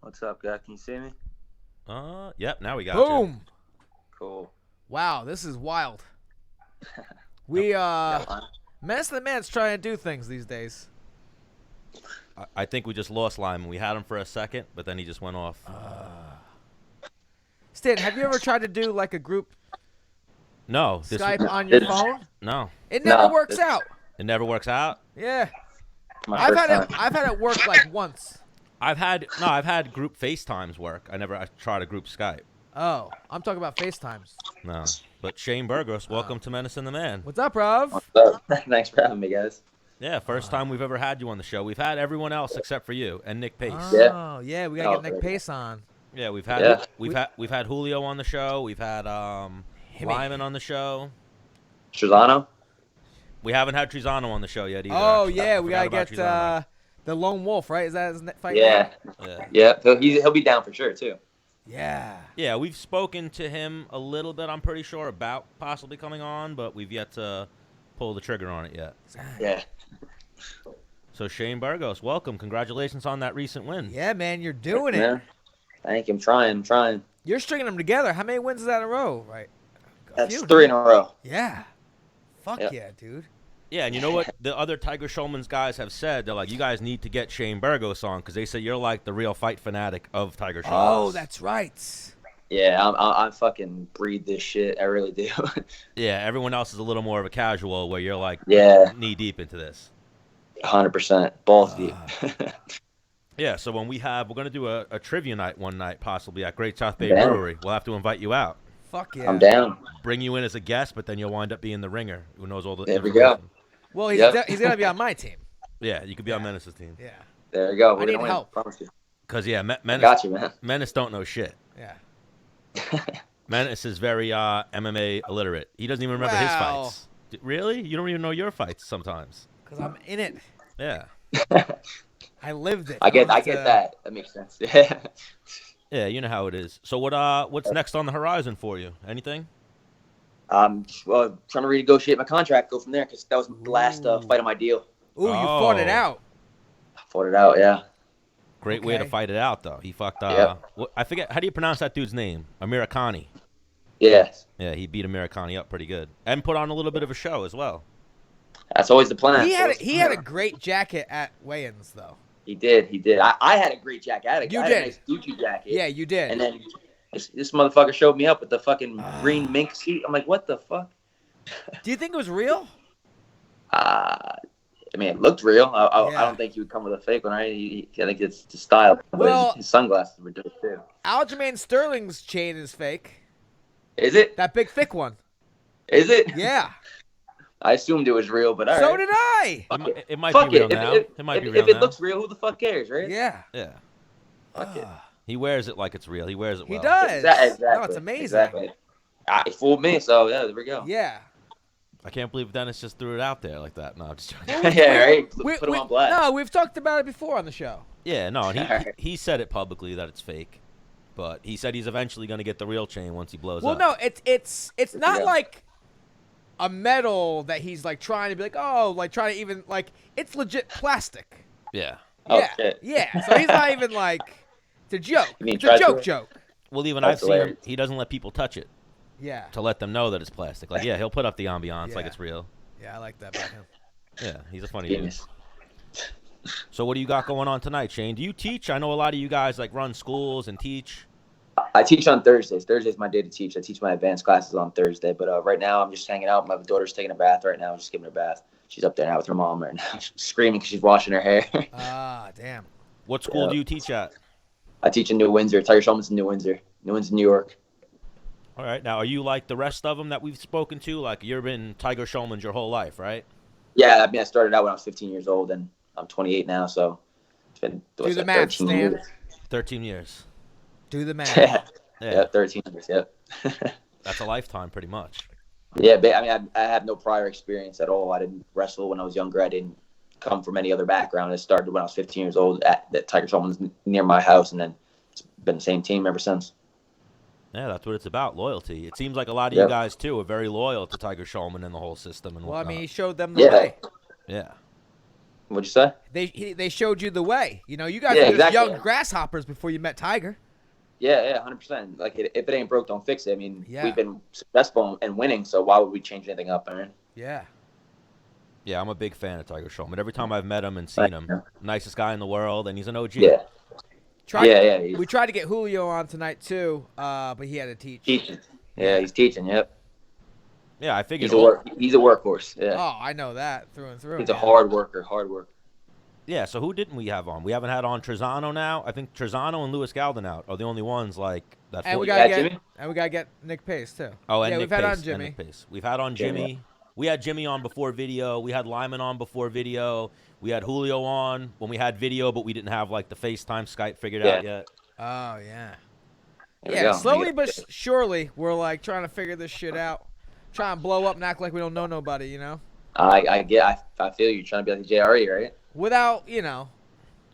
What's up, guy? Can you see me? Yep, now we got Boom. you. Cool. Wow, this is wild. We Yeah, Menace the Man's trying to do things these days. I think we just lost Lyman. We had him for a second, but then he just went off. Stan, have you ever tried to do like a group No, Skype on your phone? No, It never No, works it's- out. it never works out. Yeah. my I've first had time. I've had it work like once. I've had group FaceTimes work. I tried a group Skype. Oh, I'm talking about FaceTimes. No, but Shane Burgos, welcome to Menace and the Man. What's up, Rob? What's up? Thanks for having me, guys. Yeah, first time we've ever had you on the show. We've had everyone else except for you and Nick Pace. Oh, yeah, we gotta Oh, get Nick great. Pace on. Yeah, we've had Yeah. we've had Julio on the show. We've had Himmy. Lyman on the show. Trezano? We haven't had Trizano on the show yet either. Oh actually. yeah, I we forgot gotta about get Trizano. the Lone Wolf, right? Is that his fight? Yeah. Yeah. Yeah. He'll be down for sure too. Yeah. Yeah, we've spoken to him a little bit, I'm pretty sure, about possibly coming on, but we've yet to pull the trigger on it yet. Yeah. So, Shane Burgos, welcome. Congratulations on that recent win. Yeah, man, you're doing it. Yeah. Thank you. I'm trying. You're stringing them together. How many wins is that in a row? Right. That's few, 3 in a row. Yeah. Fuck Yep. yeah, dude. Yeah, and you know what the other Tiger Schulmann's guys have said? They're like, you guys need to get Shane Burgos on because they say you're like the real fight fanatic of Tiger Schulmann. Oh, that's right. Yeah, I fucking breed this shit. I really do. Yeah, everyone else is a little more of a casual where you're like Yeah, knee-deep into this. 100%. Balls deep. Yeah, so when we're going to do a trivia night one night, possibly at Great South Bay Down. Brewery. We'll have to invite you out. Fuck yeah. I'm down. Bring you in as a guest, but then you'll wind up being the ringer who knows all the There we information. go. Well, he's Yep. he's gonna be on my team. Yeah, you could be on Yeah. Menace's team. Yeah. There you go. I We're need gonna win. help. Promise you. Because, yeah, Menace, Got you, man. Menace don't know shit. Yeah. Menace is very MMA illiterate. He doesn't even remember his Wow. fights. Really? You don't even know your fights sometimes. Because I'm in it. Yeah. I lived it. I get don't have to- that. That makes sense. Yeah. Yeah, you know how it is. So what's next on the horizon for you? Anything? Well, trying to renegotiate my contract, go from there, because that was the last Ooh. fight of my deal. Ooh, you fought it Oh. out. I fought it out, yeah. Great way to Okay. fight it out, though. He fucked Yep. I forget, how do you pronounce that dude's name? Americani. Yes. Yeah, he beat Americani up pretty good. And put on a little bit of a show as well. That's always the plan. He had a great jacket at weigh-ins though. He did. I had a great jacket. I had You a did. nice Gucci jacket. Yeah, you did. And then this motherfucker showed me up with the fucking green mink suit. I'm like, what the fuck? Do you think it was real? I mean, it looked real. I Yeah. don't think he would come with a fake one, right? I think it's the style. But Well- his sunglasses were dope, too. Aljamain Sterling's chain is fake. Is it? That big thick one. Is it? Yeah. I assumed it was real, but all right. So did I. Fuck it. It might Fuck be real it. now. If, It might if, be real if it now. looks real, who the fuck cares, right? Yeah. Yeah. Fuck it. He wears it like it's real. He wears it He well. does. Exactly. No, it's amazing. Exactly. He fooled me, so yeah, there we go. Yeah. I can't believe Dennis just threw it out there like that. No, I'm just joking. Yeah, right? We- Put him we- on blast. No, we've talked about it before on the show. Yeah, no, and Alright. he said it publicly that it's fake. But he said he's eventually going to get the real chain once he blows Well, up. no, it's not Yeah. like a metal that he's like trying to be like, oh, like trying to even like it's legit plastic. Yeah. Oh, Yeah. shit. Yeah. So he's not even like it's a joke. You mean It's a try to joke it? joke. Well, even That's I've seen him. hilarious. He doesn't let people touch it Yeah. to let them know that it's plastic. Like, yeah, he'll put up the ambiance like Yeah. it's real. Yeah, I like that about him. Yeah, he's a funny dude. Genius. So what do you got going on tonight, Shane? Do you teach? I know a lot of you guys like run schools and teach. I teach on Thursdays. Thursday's my day to teach. I teach my advanced classes on Thursday. But right now, I'm just hanging out. My daughter's taking a bath right now. I'm just giving her a bath. She's up there now with her mom right now. She's screaming because she's washing her hair. Ah, damn. What school Yeah. do you teach at? I teach in New Windsor. Tiger Schulmann's in New Windsor. New Windsor, New York. All right. Now, are you like the rest of them that we've spoken to? Like, you've been Tiger Schulmann's your whole life, right? Yeah, I mean, I started out when I was 15 years old, and I'm 28 now, so it's been Do the math, 13 Stan. years. 13 years. Do the math. Yeah, Yeah, 13 years, yep. that's a lifetime pretty much. Yeah, but, I mean, I have no prior experience at all. I didn't wrestle when I was younger. I didn't come from any other background. It started when I was 15 years old at the Tiger Schulmann's near my house, and then it's been the same team ever since. Yeah, that's what it's about, loyalty. It seems like a lot of Yep. you guys, too, are very loyal to Tiger Schulmann and the whole system and Well, I whatnot. mean, he showed them the Yeah. way. Yeah. What'd you say? They showed you the way. You know, you guys Yeah, were just exactly. young grasshoppers before you met Tiger. Yeah, 100%. Like, if it ain't broke, don't fix it. I mean, Yeah. we've been successful and winning, so why would we change anything up? I mean, Yeah. Yeah, I'm a big fan of Tiger Schulmann. Every time I've met him and seen him, nicest guy in the world, and he's an OG. yeah, We tried to get Julio on tonight too, but he had to teach. teaching. Yeah, he's teaching. Yep. Yeah, I figured. He's a workhorse. Yeah. Oh, I know that through and through. He's a hard worker. Yeah, so who didn't we have on? We haven't had on Trezano now. I think Trezano and Lewis Galden out are the only ones like that. And we got gotta get Nick Pace too. Oh, and yeah, Nick we've had Pace, on Jimmy. and Nick Pace. We've had on Jimmy. Yeah. We had Jimmy on before video. We had Lyman on before video. We had Julio on when we had video, but we didn't have like the FaceTime Skype figured out yet. Oh yeah. There Slowly but surely we're like trying to figure this shit out. Try and blow up and act like we don't know nobody, you know? I feel you trying to be like the JRE, right? Without, you know,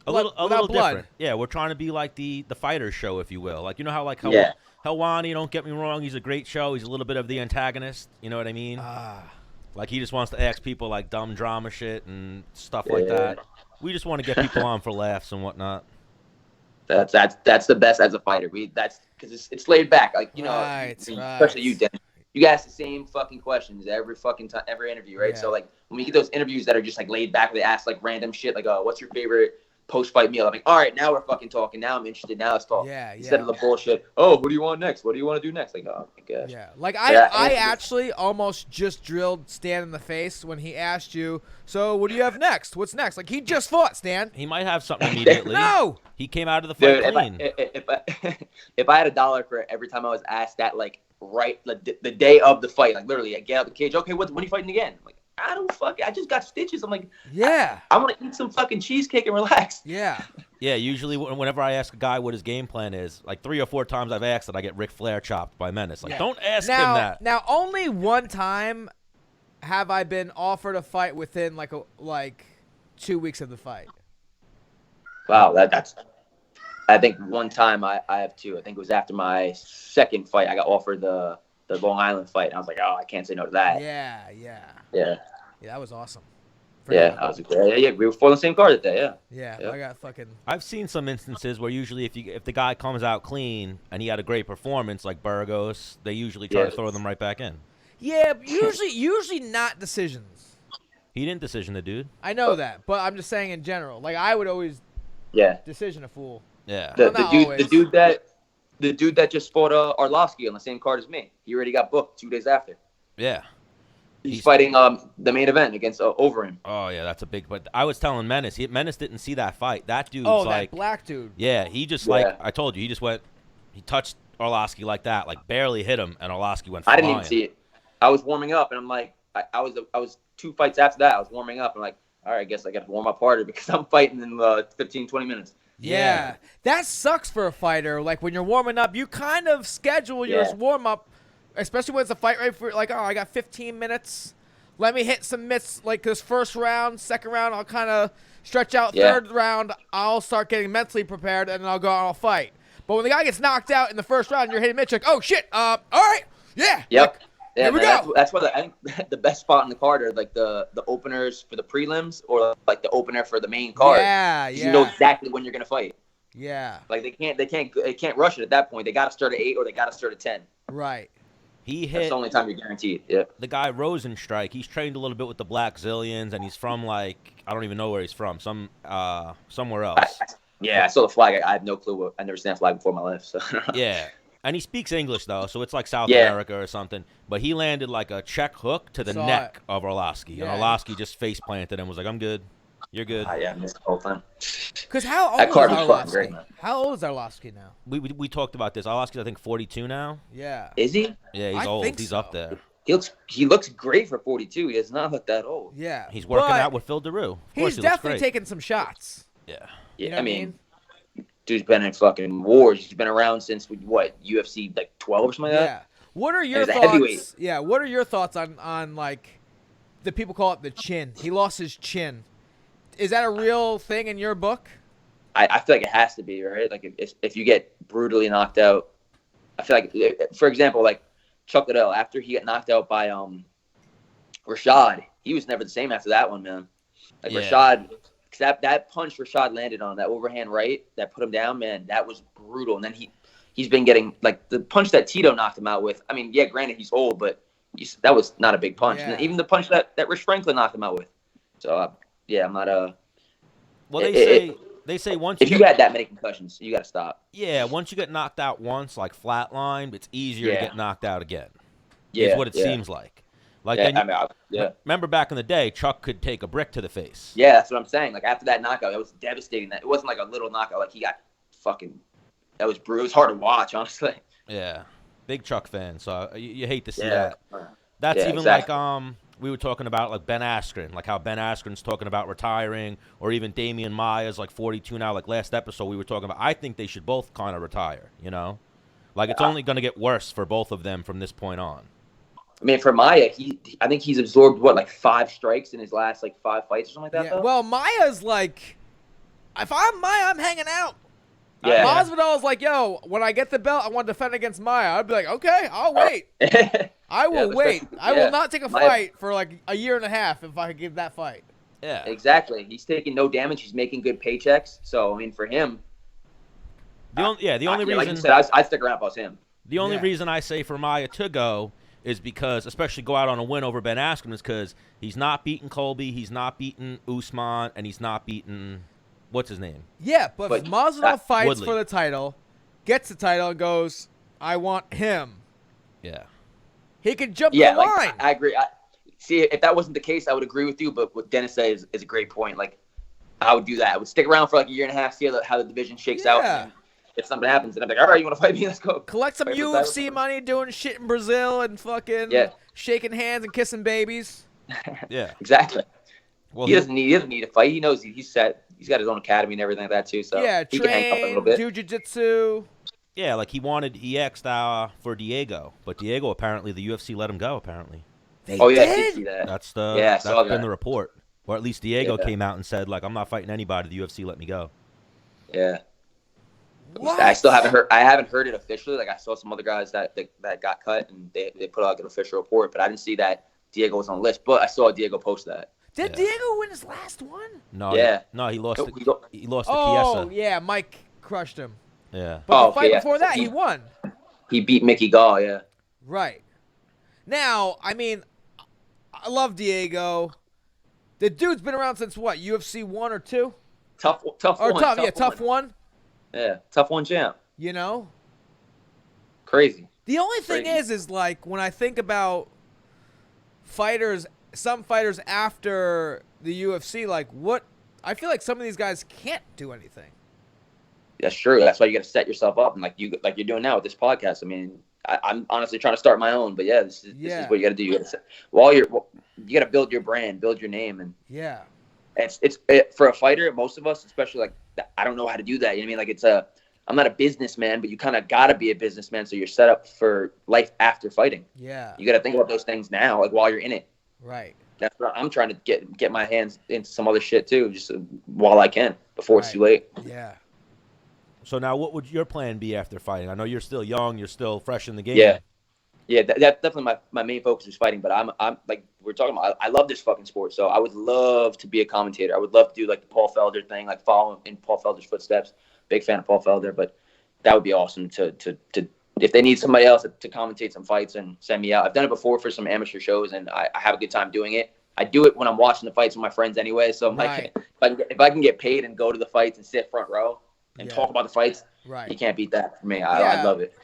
A little blood. different. Yeah, we're trying to be like the fighter show, if you will. Like, you know how like Helwani, don't get me wrong, he's a great show. He's a little bit of the antagonist. You know what I mean? Like, he just wants to ask people like dumb drama shit and stuff like that. We just want to get people on for laughs and whatnot. That's the best as a fighter. That's because it's laid back. Like, you know, especially you, Dennis. You ask the same fucking questions every fucking time, every interview, right? Yeah. So like when we get those interviews that are just like laid back, where they ask like random shit, like, what's your favorite post-fight meal? I'm like, all right, now we're fucking talking. Now I'm interested. Now let's talk. Instead of the bullshit. Oh, what do you want next? What do you want to do next? Like, oh my gosh. Yeah. Like I actually almost just drilled Stan in the face when he asked you, so what do you have next? What's next? Like, he just fought, Stan. He might have something immediately. No. He came out of the fight clean. If I had $1 for every time I was asked that, like, right, like, the day of the fight, like, literally, I get out the cage. Okay, when are you fighting again? I'm like, I just got stitches. I'm like, yeah. I want to eat some fucking cheesecake and relax. Yeah. Yeah, usually whenever I ask a guy what his game plan is, like 3 or 4 times I've asked that, I get Ric Flair chopped by Menace. Like, don't ask him that. Now, only one time have I been offered a fight within like 2 weeks of the fight. Wow, that's. I think one time I have 2. I think it was after my second fight. I got offered the Long Island fight, and I was like, oh, I can't say no to that. Yeah, that was awesome. I was like, yeah, we were for the same card that day, Yeah, I got fucking. I've seen some instances where usually if the guy comes out clean and he had a great performance, like Burgos, they usually try to throw them right back in. Yeah, usually not decisions. He didn't decision the dude. I know that, but I'm just saying in general. Like, I would always decision a fool. Yeah. The dude that just fought Arlovsky on the same card as me. He already got booked 2 days after. Yeah. He's fighting the main event against Overeem. Oh yeah, that's a big. But I was telling Menace, Menace didn't see that fight. That dude's that black dude. Yeah, he just like I told you, he just went. He touched Arlovsky like that, like barely hit him, and Arlovsky went flying. I didn't even see it. I was warming up, and I'm like, I was 2 fights after that. I was warming up, and I'm like, all right, I guess I got to warm up harder because I'm fighting in 15, 20 minutes. Yeah, that sucks for a fighter. Like, when you're warming up, you kind of schedule your warm up, especially when it's a fight right for like, oh, I got 15 minutes. Let me hit some mitts like this first round, second round. I'll kind of stretch out. Third round, I'll start getting mentally prepared, and then I'll go out and I'll fight. But when the guy gets knocked out in the first round, you're hitting mitts like, oh shit, all right, yeah, yep. Here we go. That's why I think the best spot in the card are like the openers for the prelims or like the opener for the main card. Yeah. You know exactly when you're gonna fight. Yeah. Like they can't rush it at that point. They got to start at 8 or they got to start at 10. Right. He hit. That's the only time you're guaranteed. Yeah. The guy Rosenstrike. He's trained a little bit with the Black Zillions, and he's from like I don't even know where he's from. Somewhere else. I saw the flag. I have no clue. I never seen that flag before in my life. So. Yeah. And he speaks English, though, so it's like South America or something. But he landed like a check hook to the neck of Arlovsky. And Arlovsky just face planted and was like, I'm good. You're good. I missed the whole time. Because how old is Arlovsky? How old is Arlovsky now? We talked about this. Arlovsky's, I think, 42 now. Yeah. Is he? Yeah, he's old. He's up there. He looks great for 42. He does not look that old. Yeah. He's working out with Phil Daru. He's definitely taking some shots. Yeah. You know what I mean? Dude's been in fucking wars. He's been around since UFC like 12 or something like that. Yeah. What are your thoughts? Yeah. What are your thoughts on like the people call it the chin? He lost his chin. Is that a real thing in your book? I feel like it has to be, right? Like if you get brutally knocked out, I feel like, for example, like Chuck Liddell, after he got knocked out by Rashad, he was never the same after that one, man. Like Rashad because that punch Rashad landed on, that overhand right that put him down, man, that was brutal. And then he's been getting, like, the punch that Tito knocked him out with. I mean, yeah, granted, he's old, but that was not a big punch. Yeah. And even the punch that Rich Franklin knocked him out with. So, yeah, I'm not Well, they say once if you got that many concussions, you got to stop. Yeah, once you get knocked out once, like flatlined, it's easier to get knocked out again. Yeah, is what it seems like. Like, remember back in the day, Chuck could take a brick to the face. Yeah, that's what I'm saying. Like, after that knockout, it was devastating. That it wasn't like a little knockout. Like, he got fucking. That was brutal. It was hard to watch, honestly. Yeah, big Chuck fan. So you hate to see that. That's even exactly. Like we were talking about, like, Ben Askren, like how Ben Askren's talking about retiring, or even Demian Maia's like 42 now. Like last episode, we were talking about. I think they should both kind of retire. You know, like it's only going to get worse for both of them from this point on. I mean, for Maia, I think he's absorbed, like 5 strikes in his last, like, 5 fights or something like that, though? Well, Maia's like, if I'm Maia, I'm hanging out. Yeah. Masvidal's like, yo, when I get the belt, I want to defend against Maia. I'd be like, okay, I'll wait. I will wait. I will not take a fight for, like, a year and a half if I could give that fight. Yeah. Exactly. He's taking no damage. He's making good paychecks. So, I mean, for him. The only reason. Like you said, I'd stick around if I was him. The only reason I say for Maia to go is because, especially go out on a win over Ben Askren, is because he's not beating Colby, he's not beating Usman, and he's not beating, what's his name? Yeah, but if Masvidal fights for the title, gets the title, and goes, I want him. Yeah. He can jump the line. Like, I agree. See, if that wasn't the case, I would agree with you, but what Dennis says is a great point. Like, I would do that. I would stick around for like a year and a half, see how the division shakes out. And if something happens, then I'm like, all right, you want to fight me? Let's go. Collect some UFC money, doing shit in Brazil, and fucking shaking hands and kissing babies. Yeah, exactly. Well, he doesn't need to fight. He knows he's set. He's got his own academy and everything like that too. So he can hang up a little bit. Do jiu-jitsu. Yeah, like he asked for Diego, but Diego apparently the UFC let him go. Apparently. They I did? did see that. That's been the report, or at least Diego came out and said, like, I'm not fighting anybody. The UFC let me go. Yeah. What? I still haven't heard. I haven't heard it officially. Like, I saw some other guys that got cut and they put out an official report, but I didn't see that Diego was on the list. But I saw Diego post that. Did Diego win his last one? No. Yeah. He lost. He lost to Chiesa. Oh yeah, Mike crushed him. Yeah. But the fight before that, he won. He beat Mickey Gall. Yeah. Right. Now, I mean, I love Diego. The dude's been around since what? UFC 1 or 2? Tough one. Tough one. Yeah, tough one champ. You know? Crazy. The only thing is like, when I think about fighters, some fighters after the UFC, like, I feel like some of these guys can't do anything. That's true. That's why you got to set yourself up, and like you're doing now with this podcast. I mean, I'm honestly trying to start my own, but this is what you got to do. You got to you got to build your brand, build your name, and it's for a fighter. Most of us, especially, like, I don't know how to do that. You know what I mean? Like, I'm not a businessman, but you kind of got to be a businessman, so you're set up for life after fighting. Yeah, you got to think about those things now, like while you're in it. Right. That's what I'm trying to get my hands into some other shit too, just while I can before it's too late. Yeah. So now, what would your plan be after fighting? I know you're still young, you're still fresh in the game. Yeah, that's definitely my main focus is fighting. But I'm like we're talking about, I love this fucking sport, so I would love to be a commentator. I would love to do like the Paul Felder thing, like follow in Paul Felder's footsteps. Big fan of Paul Felder, but that would be awesome to if they need somebody else to commentate some fights and send me out. I've done it before for some amateur shows, and I have a good time doing it. I do it when I'm watching the fights with my friends anyway. So I'm like, if I can get paid and go to the fights and sit front row and talk about the fights, you can't beat that for me. I love it.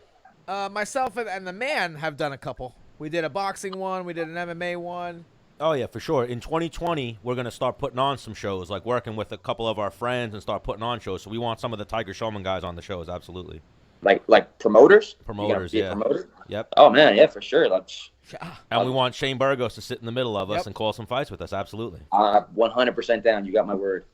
Myself and the man have done a couple. We did a boxing one. We did an MMA one. Oh, yeah, for sure. In 2020, we're going to start putting on some shows, like working with a couple of our friends and start putting on shows. So we want some of the Tiger Schulmann guys on the shows, absolutely. Like promoters? Promoters, yeah. Promoter? Yep. Oh, man, yeah, for sure. And we want Shane Burgos to sit in the middle of us and call some fights with us, absolutely. 100% down. You got my word.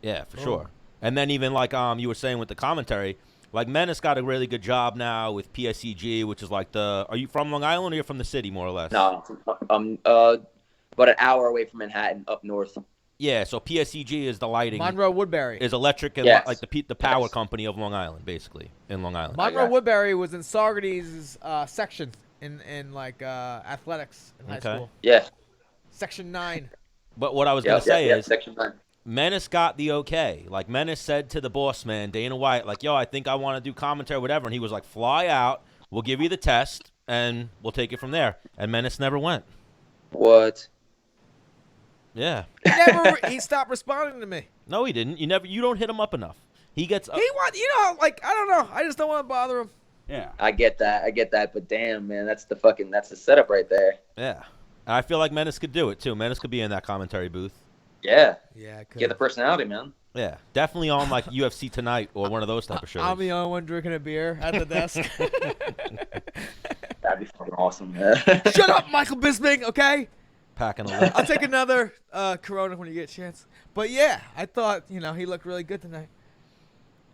Yeah, for sure. And then even like you were saying with the commentary, like Menace got a really good job now with PSEG, which is like are you from Long Island or you're from the city, more or less? No, about an hour away from Manhattan, up north. Yeah, so PSEG is the lighting. Monroe Woodbury. Is electric and like the power company of Long Island, basically, in Long Island. Monroe Woodbury was in Saugerties' section in like athletics in high school. Yeah. Section 9. But what I was going to say is Section 9. Menace got the okay. Like, Menace said to the boss man, Dana White, like, yo, I think I want to do commentary, whatever. And he was like, fly out. We'll give you the test, and we'll take it from there. And Menace never went. What? Yeah. He stopped responding to me. No, he didn't. You don't hit him up enough. He gets. Like, I don't know. I just don't want to bother him. Yeah. I get that. But damn, man, that's the setup right there. Yeah. And I feel like Menace could do it too. Menace could be in that commentary booth. Yeah. Yeah. Get the personality, man. Yeah, definitely on like UFC Tonight or one of those type of shows. I'll be on one drinking a beer at the desk. That'd be fucking awesome, man. Shut up, Michael Bisping, okay? Packing a lip. I'll take another Corona when you get a chance. But yeah, I thought, he looked really good tonight.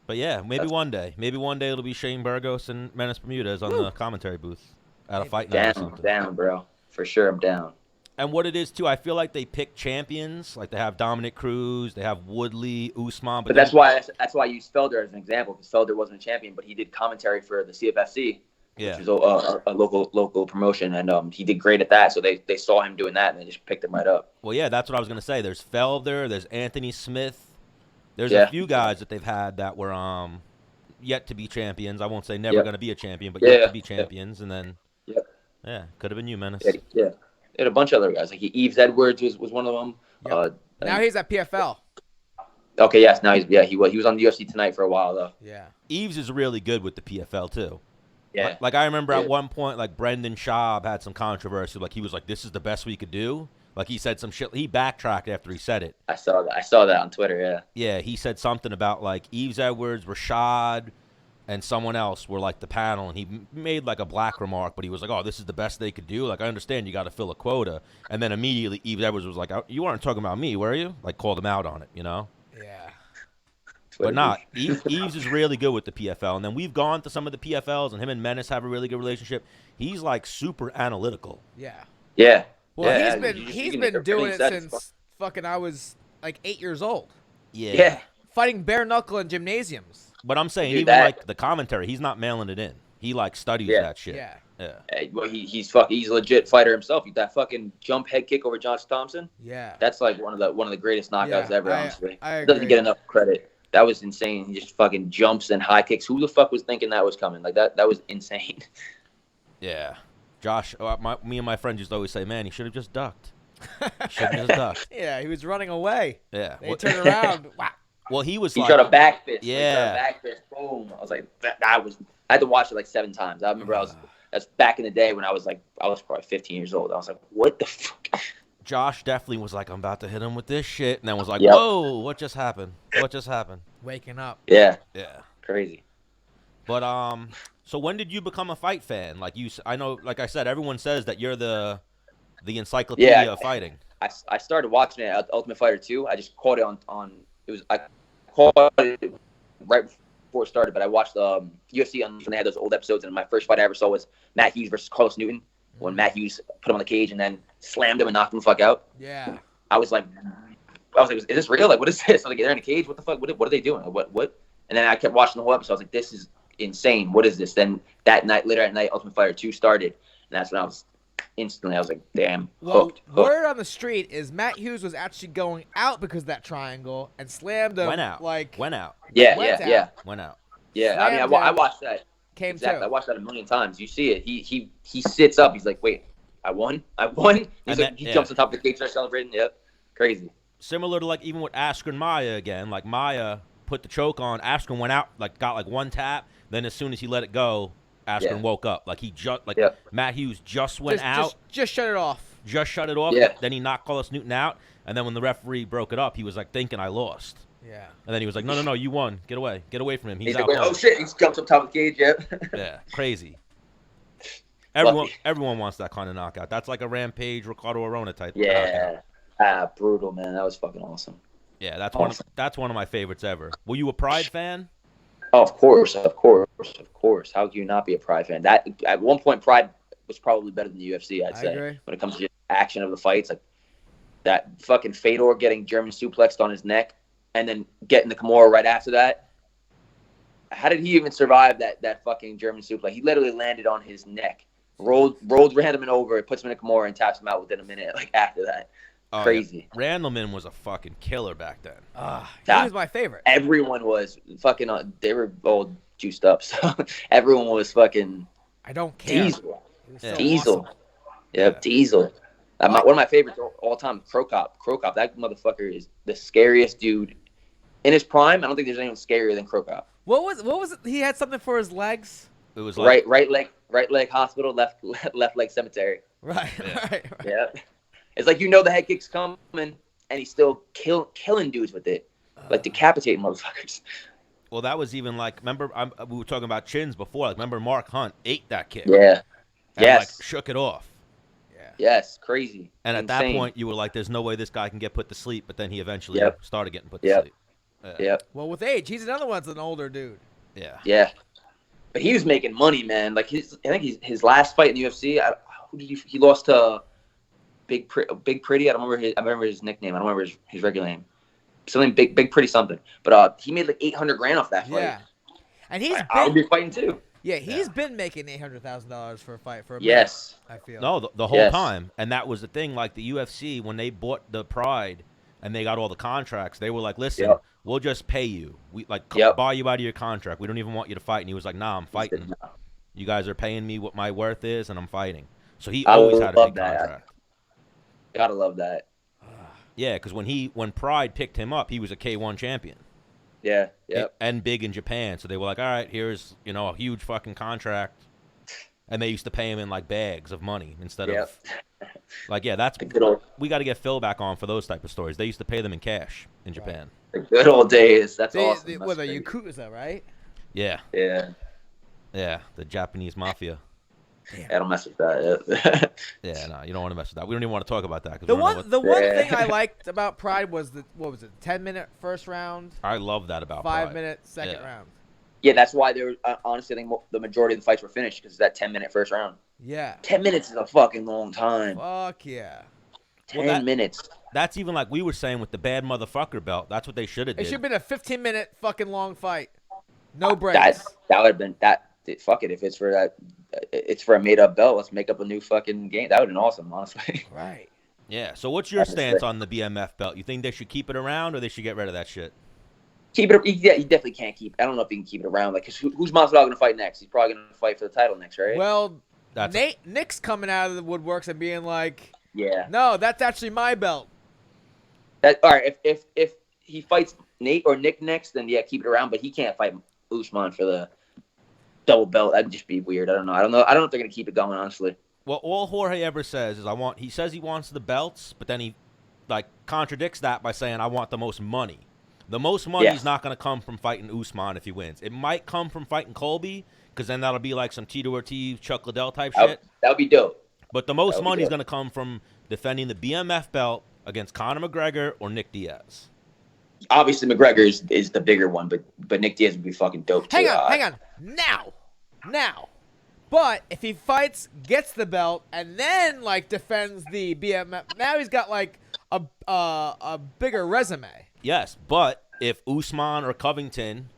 But yeah, maybe one day. Maybe one day it'll be Shane Burgos and Menace Bermudez on the commentary booth at a fight night or something. Down, bro. For sure, I'm down. And what it is, too, I feel like they pick champions. Like, they have Dominic Cruz, they have Woodley, Usman. But that's why I used Felder as an example, because Felder wasn't a champion, but he did commentary for the CFFC, which is a local promotion, and he did great at that. So they saw him doing that, and they just picked him right up. Well, yeah, that's what I was going to say. There's Felder, there's Anthony Smith. There's a few guys that they've had that were yet to be champions. I won't say never going to be a champion, but yet to be champions. And then, could have been you, Menace. Yeah. They had a bunch of other guys. Like Yves Edwards was one of them. Yep. Now he's at PFL. Okay, yes. Now he was on the UFC Tonight for a while though. Yeah. Yves is really good with the PFL too. Yeah. Like I remember at one point, like Brendan Schaub had some controversy. Like he was like, "This is the best we could do." Like he said some shit. He backtracked after he said it. I saw that on Twitter. Yeah. Yeah, he said something about like Yves Edwards, Rashad, and someone else were like the panel, and he made like a black remark, but he was like, "Oh, this is the best they could do." Like, I understand you got to fill a quota, and then immediately Yves Edwards was like, "You weren't talking about me, were you?" Like, called him out on it, Yeah. But not Yves is really good with the PFL, and then we've gone to some of the PFLs, and him and Menace have a really good relationship. He's like super analytical. Yeah. Yeah. Well, he's been doing it since fucking I was like 8 years old. Yeah. Fighting bare knuckle in gymnasiums. But I'm saying, even like the commentary, he's not mailing it in. He like studies that shit. Yeah. Well, he's a legit fighter himself. That fucking jump head kick over Josh Thompson. Yeah. That's like one of the greatest knockouts ever. Honestly, I agree. Doesn't get enough credit. That was insane. He just fucking jumps and high kicks. Who the fuck was thinking that was coming? Like that was insane. Yeah. Josh, me and my friends used to always say, "Man, he should have just ducked. Should have just ducked." Yeah, he was running away. Yeah. They turned around. Wow. Well, he shot a back fist. Yeah. He shot a back fist. Boom. I was like, I had to watch it like 7 times. I remember that's back in the day when I was probably 15 years old. I was like, what the fuck? Josh definitely was like, I'm about to hit him with this shit, and then was like, whoa, what just happened? What just happened? Waking up. Yeah. Yeah. Crazy. But so when did you become a fight fan? Like I know, like I said, everyone says that you're the encyclopedia of fighting. I started watching it at Ultimate Fighter 2. I just caught it on I caught it right before it started, but I watched UFC when they had those old episodes, and my first fight I ever saw was Matt Hughes versus Carlos Newton, when Matt Hughes put him on the cage and then slammed him and knocked him the fuck out. Yeah. I was like, is this real? Like, what is this? I was like, they're in a cage? What the fuck? What are they doing? What? And then I kept watching the whole episode. I was like, this is insane. What is this? Then later at night, Ultimate Fighter 2 started, and that's when I was like, damn, hooked. Word on the street is Matt Hughes was actually going out because of that triangle and slammed him. Went out. Yeah. Went out. Yeah, I mean, I watched that. I watched that a million times. You see it. He sits up. He's like, wait, I won. He's like, he jumps on top of the cage, starts celebrating. Yep, crazy. Similar to like even with Askren Maia again. Like Maia put the choke on. Askren went out, like got like one tap. Then as soon as he let it go, Askren woke up. Like he just Matt Hughes just went out. Just shut it off. Just shut it off. Yeah. Then he knocked Carlos Newton out. And then when the referee broke it up, he was like thinking I lost. Yeah. And then he was like, no, you won. Get away from him. He's out. Like, oh shit! He jumps up top of the cage. Yep. Yeah, crazy. Everyone wants that kind of knockout. That's like a Rampage, Ricardo Arona type. Yeah. Brutal, man. That was fucking awesome. Yeah, that's one of my favorites ever. Were you a Pride fan? Oh, of course. How can you not be a Pride fan? That at one point, Pride was probably better than the UFC. I'd say agree. When it comes to just action of the fights, like that fucking Fedor getting German suplexed on his neck, and then getting the Kimura right after that. How did he even survive that fucking German suplex? He literally landed on his neck, rolled Randleman over, puts him in a Kimura, and taps him out within a minute. Like after that, Crazy. Yeah. Randleman was a fucking killer back then. He was my favorite. Everyone was fucking. They were all juiced up, so everyone was fucking. I don't care. Diesel. So Diesel. awesome. Yep, Diesel. One of my favorites all time, Crow Cop. Crow Cop, that motherfucker is the scariest dude in his prime. I don't think there's anyone scarier than Crow Cop. What was it? He had something for his legs. It was like right leg hospital, left leg cemetery. Right. Yeah. It's like the head kick's coming, and he's still killing dudes with it, like decapitating motherfuckers. Well, that was even like, remember, we were talking about chins before. Like, remember Mark Hunt ate that kick. Yeah. And like shook it off. Yeah. Yes, crazy. And at that point, you were like, "There's no way this guy can get put to sleep." But then he eventually started getting put to sleep. Yep. Well, with age, he's another one's an older dude. Yeah. Yeah. But he was making money, man. Like I think his last fight in the UFC, who did he lost to? Big Pretty. I remember his nickname. I don't remember his regular name. Something big Pretty something. But he made like $800,000 off that fight. Yeah. And I would be fighting too. Yeah, he's been making $800,000 for a fight for a minute, yes. I feel. No, the whole time. And that was the thing. Like the UFC, when they bought the Pride and they got all the contracts, they were like, "Listen, we'll just pay you. We buy you out of your contract. We don't even want you to fight." And he was like, "Nah, I'm fighting. You guys are paying me what my worth is, and I'm fighting." So he always had a big contract. Gotta love that. Yeah, because when Pride picked him up, he was a K1 champion. Yeah, yeah. And big in Japan. So they were like, "All right, here's, a huge fucking contract." And they used to pay him in like bags of money instead of like, that's we got to get Phil back on for those type of stories. They used to pay them in cash in Japan. The good old days. That's awesome. With a Yakuza, right? Yeah. Yeah. Yeah, the Japanese mafia. Damn. I don't mess with that. Yeah, no, you don't want to mess with that. We don't even want to talk about that. The one thing I liked about Pride was the 10-minute first round. I love that about Pride. 5-minute second round. Yeah, that's why there. Honestly, I think the majority of the fights were finished because that 10-minute first round. Yeah. 10 minutes is a fucking long time. Fuck yeah. 10 minutes. That's even like we were saying with the bad motherfucker belt. That's what they should have did. It should have been a 15-minute fucking long fight. No breaks. That would have been that. Fuck it. If it's for that, it's for a made-up belt. Let's make up a new fucking game. That would have been awesome, honestly. Right. Yeah. So what's your stance on the BMF belt? You think they should keep it around or they should get rid of that shit? Keep it. Yeah, you definitely can't keep. I don't know if you can keep it around. Like, cause who's Masvidal going to fight next? He's probably going to fight for the title next, right? Well, Nick's coming out of the woodworks and being like, "Yeah, no, that's actually my belt." All right. If he fights Nate or Nick next, then yeah, keep it around. But he can't fight Usman for the double belt. That'd just be weird. I don't know. I don't know if they're going to keep it going, honestly. Well, all Jorge ever says is he says he wants the belts, but then he like contradicts that by saying I want the most money. The most money is not going to come from fighting Usman if he wins. It might come from fighting Colby, because then that'll be like some Tito Ortiz, Chuck Liddell type shit. That would be dope. But the most money is going to come from defending the BMF belt against Conor McGregor or Nick Diaz. Obviously, McGregor is the bigger one, but Nick Diaz would be fucking dope too. Hang on. Now. But if he fights, gets the belt, and then like defends the BMF, now he's got like a bigger resume. Yes, but if Usman or Covington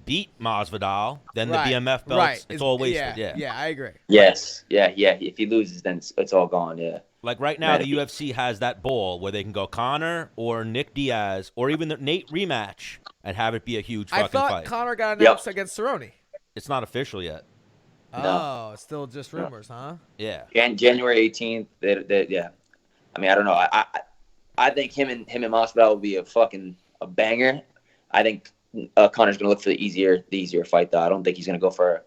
beat Masvidal, then the BMF belts, it's all wasted. Yeah, I agree. Yes, yeah. If he loses, then it's all gone. Yeah. Like right now, the UFC has that ball where they can go Conor or Nick Diaz or even the Nate rematch and have it be a huge fucking fight. I thought Conor got announced against Cerrone. It's not official yet. Oh, it's still just rumors, huh? Yeah. And January 18th, yeah. I mean, I don't know. I think him and Masvidal will be a banger. I think Conor's going to look for the easier fight, though. I don't think he's going to go for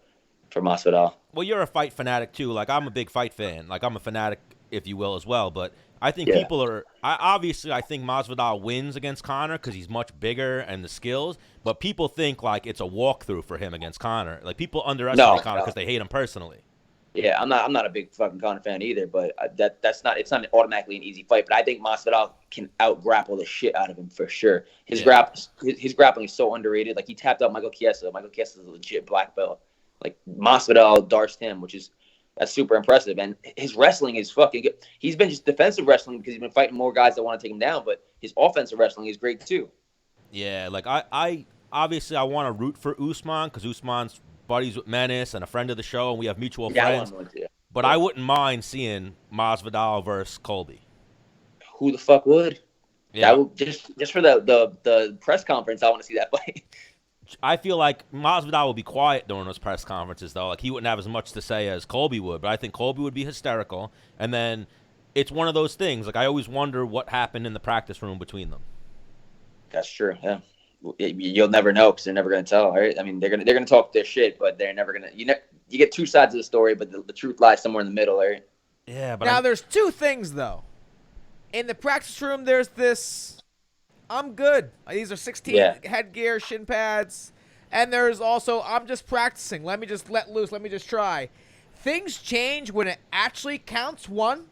Masvidal. Well, you're a fight fanatic, too. Like, I'm a big fight fan. Like, I'm a fanatic, if you will, as well. But I think people are – I think Masvidal wins against Conor because he's much bigger and the skills. But people think, like, it's a walkthrough for him against Conor. Like, people underestimate Conor because they hate him personally. Yeah, I'm not a big fucking Conor fan either, but it's not automatically an easy fight. But I think Masvidal can out-grapple the shit out of him for sure. His grappling is so underrated. Like, he tapped out Michael Chiesa. Michael Chiesa is a legit black belt. Like, Masvidal darced him, that's super impressive. And his wrestling is fucking good. He's been just defensive wrestling because he's been fighting more guys that want to take him down, but his offensive wrestling is great too. Yeah, like I obviously I want to root for Usman because Usman's buddies with Menace and a friend of the show, and we have mutual friends. But I wouldn't mind seeing Masvidal versus Colby. who the fuck would? Yeah. That would just for the press conference. I want to see that fight. I feel like Masvidal would be quiet during those press conferences, though. Like, he wouldn't have as much to say as Colby would, but I think Colby would be hysterical. And then it's one of those things. Like, I always wonder what happened in the practice room between them. That's true. Yeah, you'll never know because they're never gonna tell, right? I mean, they're gonna talk their shit, but they're never gonna. You get two sides of the story, but the truth lies somewhere in the middle, right? Yeah, but now there's two things though. In the practice room, there's this. I'm good. These are 16 headgear, shin pads. And there's also, I'm just practicing. Let me just let loose. Let me just try. Things change when it actually counts one.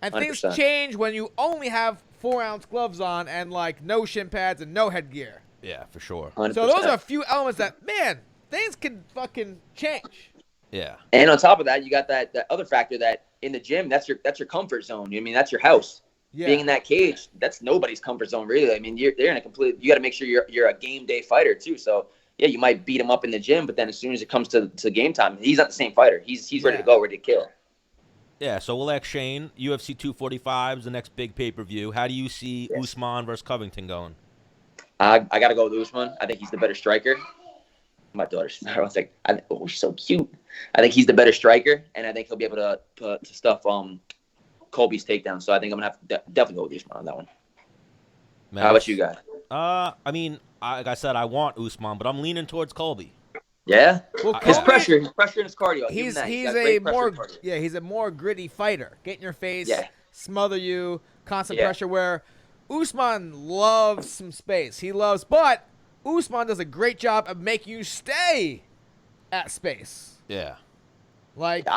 And 100%. Things change when you only have 4-ounce gloves on and, like, no shin pads and no headgear. Yeah, for sure. 100%. So those are a few elements that, man, things can fucking change. Yeah. And on top of that, you got that other factor that in the gym, that's your comfort zone. I mean, that's your house. Yeah. Being in that cage, that's nobody's comfort zone, really. I mean, they're in a complete. You got to make sure you're a game day fighter too. So yeah, you might beat him up in the gym, but then as soon as it comes to game time, he's not the same fighter. He's ready to go, ready to kill. Yeah. So we'll ask Shane. UFC 245 is the next big pay-per-view. How do you see Usman versus Covington going? I got to go with Usman. I think he's the better striker. My daughter's. I was like, oh, she's so cute. I think he's the better striker, and I think he'll be able to stuff Colby's takedown. So I think I'm gonna have to definitely go with Usman on that one. Menace. How about you guys? I mean, like I said, I want Usman, but I'm leaning towards Colby. Yeah, well, his pressure and his cardio. He's a more gritty fighter. Get in your face, smother you, constant pressure. Where Usman loves some space. But Usman does a great job of making you stay at space. Yeah. Like,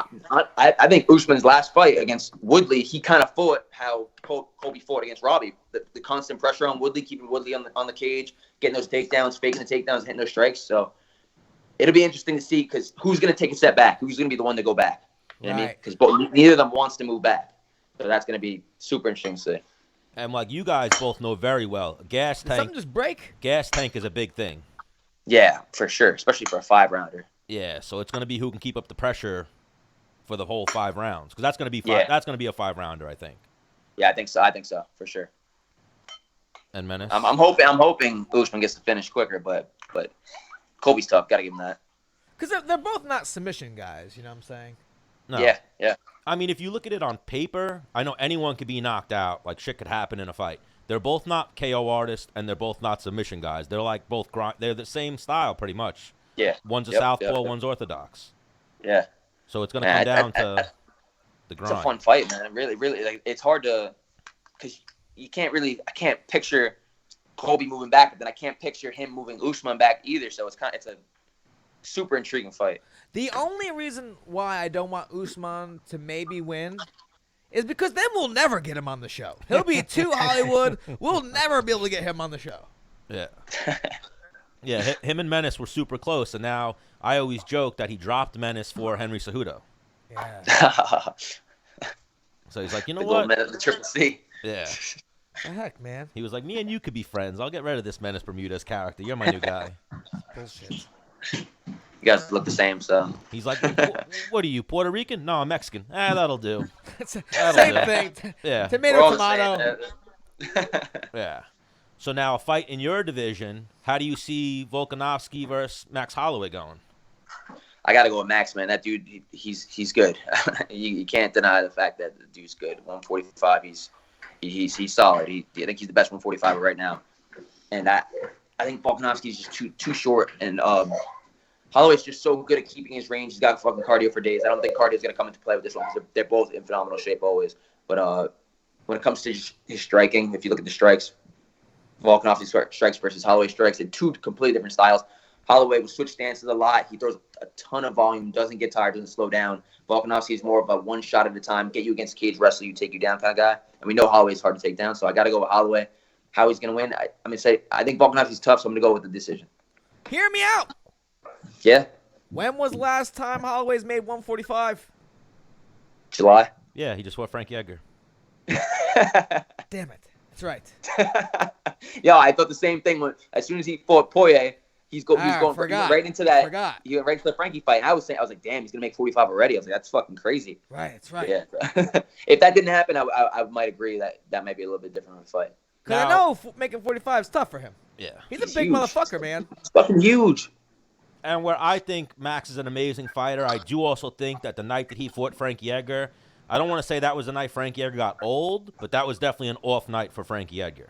I think Usman's last fight against Woodley, he kind of fought how Colby fought against Robbie. The constant pressure on Woodley, keeping Woodley on the cage, getting those takedowns, faking the takedowns, hitting those strikes. So it'll be interesting to see because who's going to take a step back? Who's going to be the one to go back? You know what I mean? Because neither of them wants to move back. So that's going to be super interesting to see. And like you guys both know very well, gas tank. Did something just break? Gas tank is a big thing. Yeah, for sure, especially for a 5-rounder. Yeah, so it's going to be who can keep up the pressure for the whole 5 rounds, because that's going to be that's going to be a 5-rounder, I think. Yeah, I think so for sure. And Menace, I'm hoping Usman gets the finish quicker, but Colby's tough. Got to give him that. Because they're both not submission guys. You know what I'm saying? No. Yeah. I mean, if you look at it on paper, I know anyone could be knocked out. Like, shit could happen in a fight. They're both not KO artists, and they're both not submission guys. They're like both they're the same style, pretty much. Yeah. One's a southpaw, one's orthodox. Yeah. So it's going to come down to the grind. It's a fun fight, man. Really, like, it's hard to – because I can't picture Colby moving back, but then I can't picture him moving Usman back either. So it's a super intriguing fight. The only reason why I don't want Usman to maybe win is because then we'll never get him on the show. He'll be too Hollywood. We'll never be able to get him on the show. Yeah. Yeah, him and Menace were super close, and now I always joke that he dropped Menace for Henry Cejudo. Yeah. So he's like, you know what? The Triple C. Yeah. The heck, man? He was like, me and you could be friends. I'll get rid of this Menace Bermudez character. You're my new guy. Bullshit. You guys look the same, so. He's like, what are you, Puerto Rican? No, I'm Mexican. That'll do. Same do. thing. Yeah. Tomato. Yeah. So now a fight in your division. How do you see Volkanovski versus Max Holloway going? I got to go with Max, man. That dude, he's good. you can't deny the fact that the dude's good. 145, he's solid. I think he's the best 145 right now. And I think Volkanovski's just too short. And Holloway's just so good at keeping his range. He's got fucking cardio for days. I don't think cardio's going to come into play with this one because they're both in phenomenal shape always. But when it comes to his striking, if you look at the strikes, Volkanovski strikes versus Holloway strikes in two completely different styles. Holloway will switch stances a lot. He throws a ton of volume, doesn't get tired, doesn't slow down. Volkanovski is more of a one shot at a time, get you against cage, wrestle you, take you down kind of guy. And we know Holloway's hard to take down, so I got to go with Holloway. How he's going to win? I think Volkanovski's tough, so I'm going to go with the decision. Hear me out. Yeah. When was the last time Holloway's made 145? July. Yeah, he just fought Frankie Edgar. Damn it. That's right. Yeah, I thought the same thing. As soon as he fought Poirier, he's going right into that. Forgot. He went right into the Frankie fight. And I was like, damn, he's gonna make 45 already. I was like, that's fucking crazy. Right, that's right. Yeah. If that didn't happen, I might agree that might be a little bit different of a fight. Because I know making 45 is tough for him. Yeah. He's a big motherfucker, man. It's fucking huge. And where I think Max is an amazing fighter, I do also think that the night that he fought Frankie Edgar, I don't want to say that was the night Frankie Edgar got old, but that was definitely an off night for Frankie Edgar.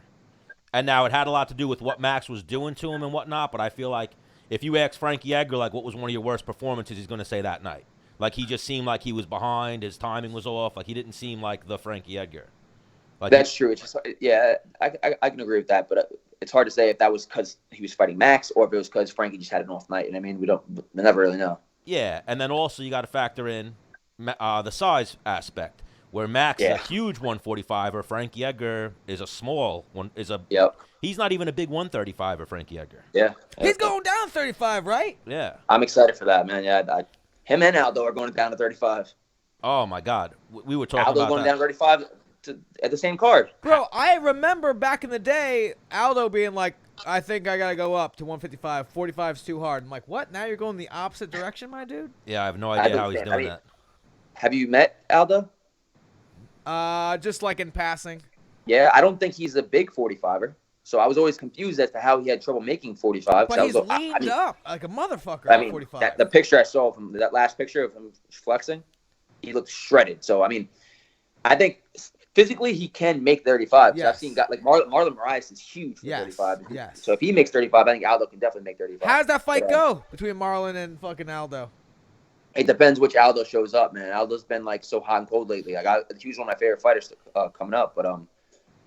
And now it had a lot to do with what Max was doing to him and whatnot, but I feel like if you ask Frankie Edgar, like, what was one of your worst performances, he's going to say that night. Like, he just seemed like he was behind, his timing was off, like, he didn't seem like the Frankie Edgar. Like, that's true. It's just, yeah, I can agree with that, but it's hard to say if that was because he was fighting Max or if it was because Frankie just had an off night. And I mean, we never really know. Yeah, and then also you got to factor in the size aspect, where Max is a huge 145er, Frankie Edgar is a small one. He's not even a big 135er, Frankie Edgar. Yeah, he's going down 35, right? Yeah, I'm excited for that, man. Yeah, him and Aldo are going down to 35. Oh my God, we were talking Aldo about going that. down 35 at the same card. Bro, I remember back in the day, Aldo being like, I think I got to go up to 155. 45's too hard. I'm like, what? Now you're going the opposite direction, my dude? Yeah, I have no idea how he's doing that. Have you met Aldo? Just like in passing. Yeah, I don't think he's a big 45er. So I was always confused as to how he had trouble making 45. But he's leaned up like a motherfucker at 45. The picture I saw from that last picture of him flexing, he looked shredded. So, I mean, I think physically he can make 35. Yes. So I've seen like Marlon Moraes is huge for 35. Yes. So if he makes 35, I think Aldo can definitely make 35. How does that fight go between Marlon and fucking Aldo? It depends which Aldo shows up, man. Aldo's been like so hot and cold lately. He was one of my favorite fighters coming up, but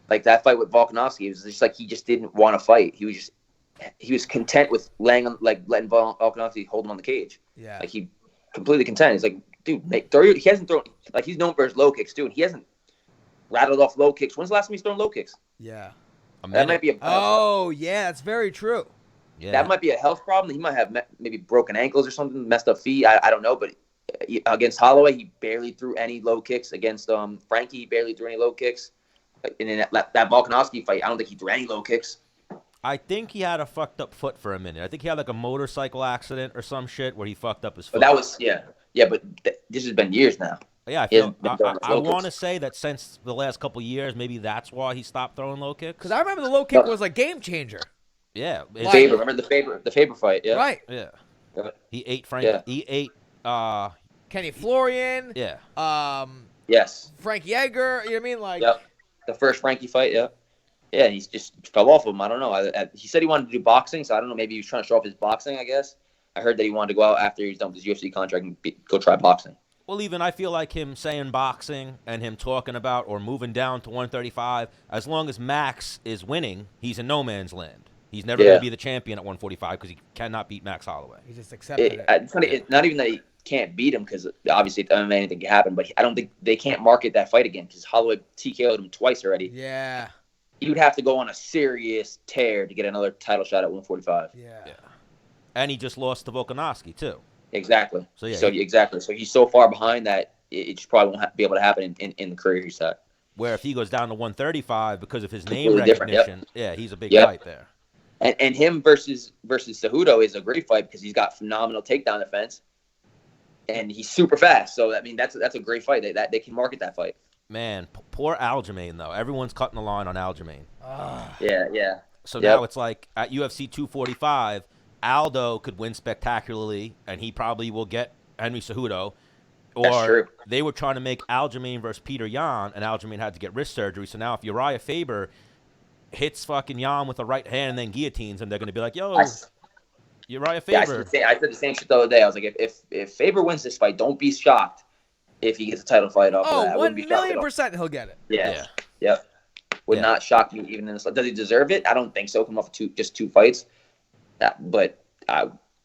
like that fight with Volkanovski, it was just like he just didn't want to fight. He was content with letting Volkanovski hold him on the cage. Yeah. Like he completely content. He's like, dude, he hasn't thrown, like, he's known for his low kicks too, and he hasn't rattled off low kicks. When's the last time he's thrown low kicks? Yeah. That might be a that's very true. Yeah. That might be a health problem. He might have maybe broken ankles or something, messed up feet. I don't know, but against Holloway, he barely threw any low kicks. Against Frankie, he barely threw any low kicks. And in that Volkanovski fight, I don't think he threw any low kicks. I think he had a fucked up foot for a minute. I think he had like a motorcycle accident or some shit where he fucked up his foot. But that was, but this has been years now. Yeah, I want to say that since the last couple of years, maybe that's why he stopped throwing low kicks. Because I remember the low kick was a game changer. Yeah. Faber, remember the Faber fight? Yeah. Right. Yeah. He ate Frank. Yeah. He ate Kenny Florian. Yeah. Yes. Frankie Edgar. You know what I mean? Like. Yep. The first Frankie fight. Yeah. Yeah. He just fell off of him. I don't know. He said he wanted to do boxing, so I don't know. Maybe he was trying to show off his boxing. I guess I heard that he wanted to go out after he was done with his UFC contract and go try boxing. Well, even I feel like him saying boxing and him talking about or moving down to 135, as long as Max is winning, he's in no man's land. He's never going to be the champion at 145 because he cannot beat Max Holloway. He just accepted it. It's funny, it's not even that he can't beat him because obviously anything can happen, but I don't think they can't market that fight again because Holloway TKO'd him twice already. Yeah. He would have to go on a serious tear to get another title shot at 145. Yeah. And he just lost to Volkanovski, too. Exactly. So exactly. So he's so far behind that it just probably won't be able to happen in the career he's at. Where if he goes down to 135 because of his name recognition, he's a big fight there. And him versus Cejudo is a great fight because he's got phenomenal takedown defense, and he's super fast. So I mean that's a great fight. They can market that fight. Man, poor Aljamain though. Everyone's cutting the line on Aljamain. Yeah. So now it's like at UFC 245. Aldo could win spectacularly, and he probably will get Henry Cejudo. Or they were trying to make Aljamain versus Peter Yan, and Aljamain had to get wrist surgery. So now if Uriah Faber hits fucking Yan with a right hand and then guillotines him, they're going to be like, yo, Uriah Faber. Yeah, I said the same shit the other day. I was like, if Faber wins this fight, don't be shocked if he gets a title fight off of that. 1,000,000% he'll get it. Yeah. Yep. Would not shock me even in this. Does he deserve it? I don't think so. Coming off of just two fights. But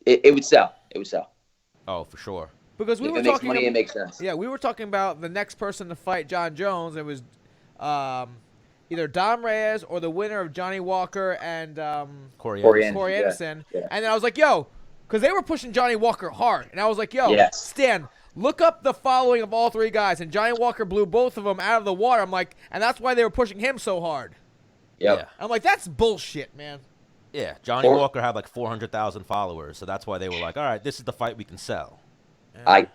it would sell. It would sell. Oh, for sure. Because we were talking. It makes money. It makes sense. Yeah, we were talking about the next person to fight Jon Jones. It was either Dom Reyes or the winner of Johnny Walker and Corey Anderson. Yeah. And then I was like, yo, because they were pushing Johnny Walker hard, and I was like, yo, Stan, look up the following of all three guys, and Johnny Walker blew both of them out of the water. I'm like, and that's why they were pushing him so hard. Yep. Yeah. I'm like, that's bullshit, man. Yeah, Johnny Walker had like 400,000 followers, so that's why they were like, all right, this is the fight we can sell. I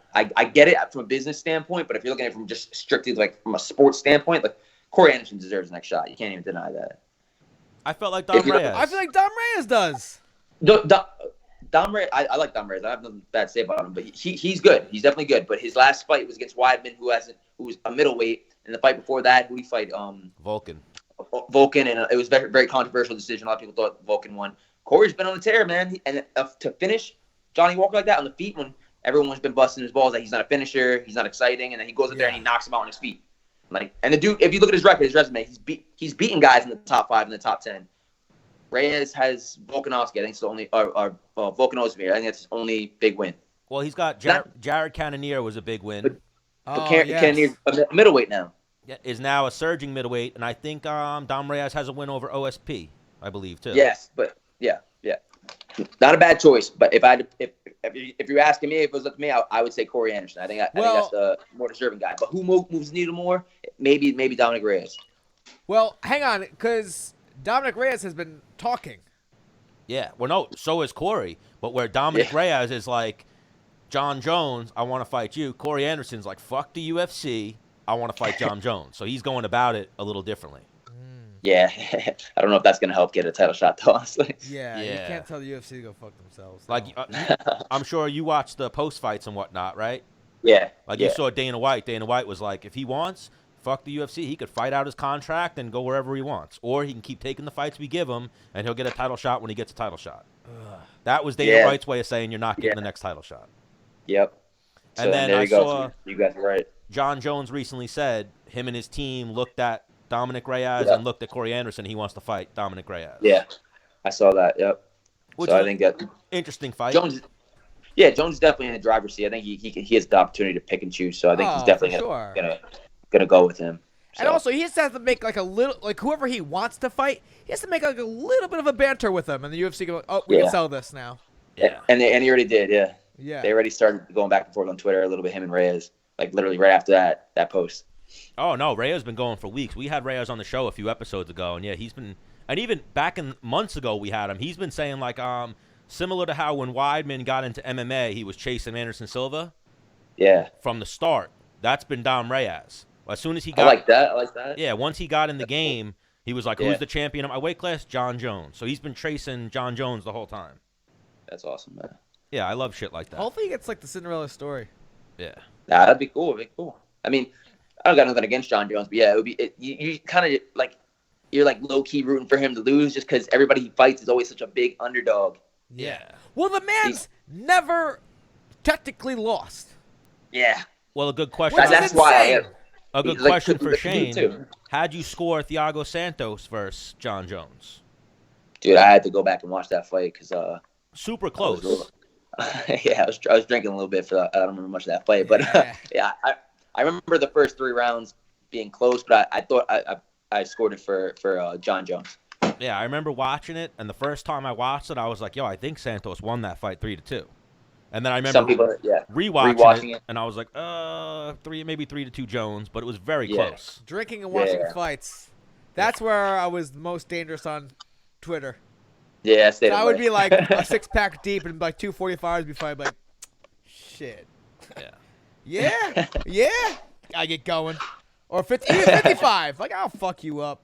get it from a business standpoint, but if you're looking at it from just strictly like from a sports standpoint, like Corey Anderson deserves the next shot. You can't even deny that. I felt like Dom Reyes. I feel like Dom Reyes does. Dom Reyes, I like Dom Reyes. I have nothing bad to say about him, but he's good. He's definitely good. But his last fight was against Weidman, who was a middleweight, and the fight before that, who did he fight? Vulcan, and it was very, very controversial decision. A lot of people thought Vulcan won. Corey's been on the tear, man, and to finish Johnny Walker like that on the feet when everyone's been busting his balls that he's not a finisher, he's not exciting, and then he goes in there and he knocks him out on his feet. Like, and the dude, if you look at his record, his resume, he's beaten guys in the top 5 and the top 10. Reyes has Volkanovski. I think it's the only, or Volkanovski. I think that's his only big win. Well, he's got Jared Cannonier was a big win. But Cannonier's a middleweight now. Yeah, is now a surging middleweight, and I think Dom Reyes has a win over OSP, I believe too. Yes, but yeah, not a bad choice. But if you're asking me, if it was up to me, I would say Corey Anderson. I think that's the more deserving guy. But who moves the needle more? Maybe Dominic Reyes. Well, hang on, because Dominic Reyes has been talking. Yeah, well, no, so is Corey. But where Dominic Reyes is like, Jon Jones, I want to fight you. Corey Anderson's like, fuck the UFC, I want to fight Jon Jones. So he's going about it a little differently. Yeah, I don't know if that's going to help get a title shot, though, honestly. Yeah, you can't tell the UFC to go fuck themselves. Like, I'm sure you watched the post-fights and whatnot, right? Yeah. Like, you saw Dana White. Dana White was like, if he wants, fuck the UFC. He could fight out his contract and go wherever he wants. Or he can keep taking the fights we give him, and he'll get a title shot when he gets a title shot. That was Dana White's way of saying you're not getting the next title shot. Yep. And then I saw you guys are right. Jon Jones recently said him and his team looked at Dominic Reyes and looked at Corey Anderson. He wants to fight Dominic Reyes. Yeah, I saw that. Yep. Which so I think that interesting fight. Jones is definitely in the driver's seat. I think he has the opportunity to pick and choose. So I think he's definitely gonna go with him. So. And also, he just has to make like a little, like whoever he wants to fight, he has to make like a little bit of a banter with him, and the UFC go, oh, we can sell this now. Yeah, and he already did. Yeah. Yeah. They already started going back and forth on Twitter a little bit. Him and Reyes, like literally right after that post. Oh no, Reyes has been going for weeks. We had Reyes on the show a few episodes ago, and yeah, he's been, and even back in months ago we had him. He's been saying like similar to how when Weidman got into MMA, he was chasing Anderson Silva. Yeah. From the start, that's been Dom Reyes. As soon as he got, I like that. Yeah, once he got in the game, he was like, "Who's the champion of my weight class?" Jon Jones. So he's been chasing Jon Jones the whole time. That's awesome, man. Yeah, I love shit like that. Hopefully, he gets like the Cinderella story. Yeah. Nah, that'd be cool. It'd be cool. I mean, I don't got nothing against Jon Jones, but yeah, it would be. You kind of like you're like low key rooting for him to lose just because everybody he fights is always such a big underdog. Yeah. Well, the man's never technically lost. Yeah. Well, a good question. That's why. A good question for Shane. How'd you score Thiago Santos versus Jon Jones? Dude, I had to go back and watch that fight because super close. I was drinking a little bit for that. I don't remember much of that fight, but I remember the first 3 rounds being close, but I thought I scored it for Jon Jones. Yeah, I remember watching it, and the first time I watched it, I was like, "Yo, I think Santos won that fight 3-2." And then I remember rewatching it, and I was like, maybe 3-2 Jones, but it was very close. Drinking and watching fights. That's where I was the most dangerous on Twitter. Yeah, I would be like a 6-pack deep and like 245s before I'd be like, shit. Yeah. I get going. Or 55. Like, I'll fuck you up.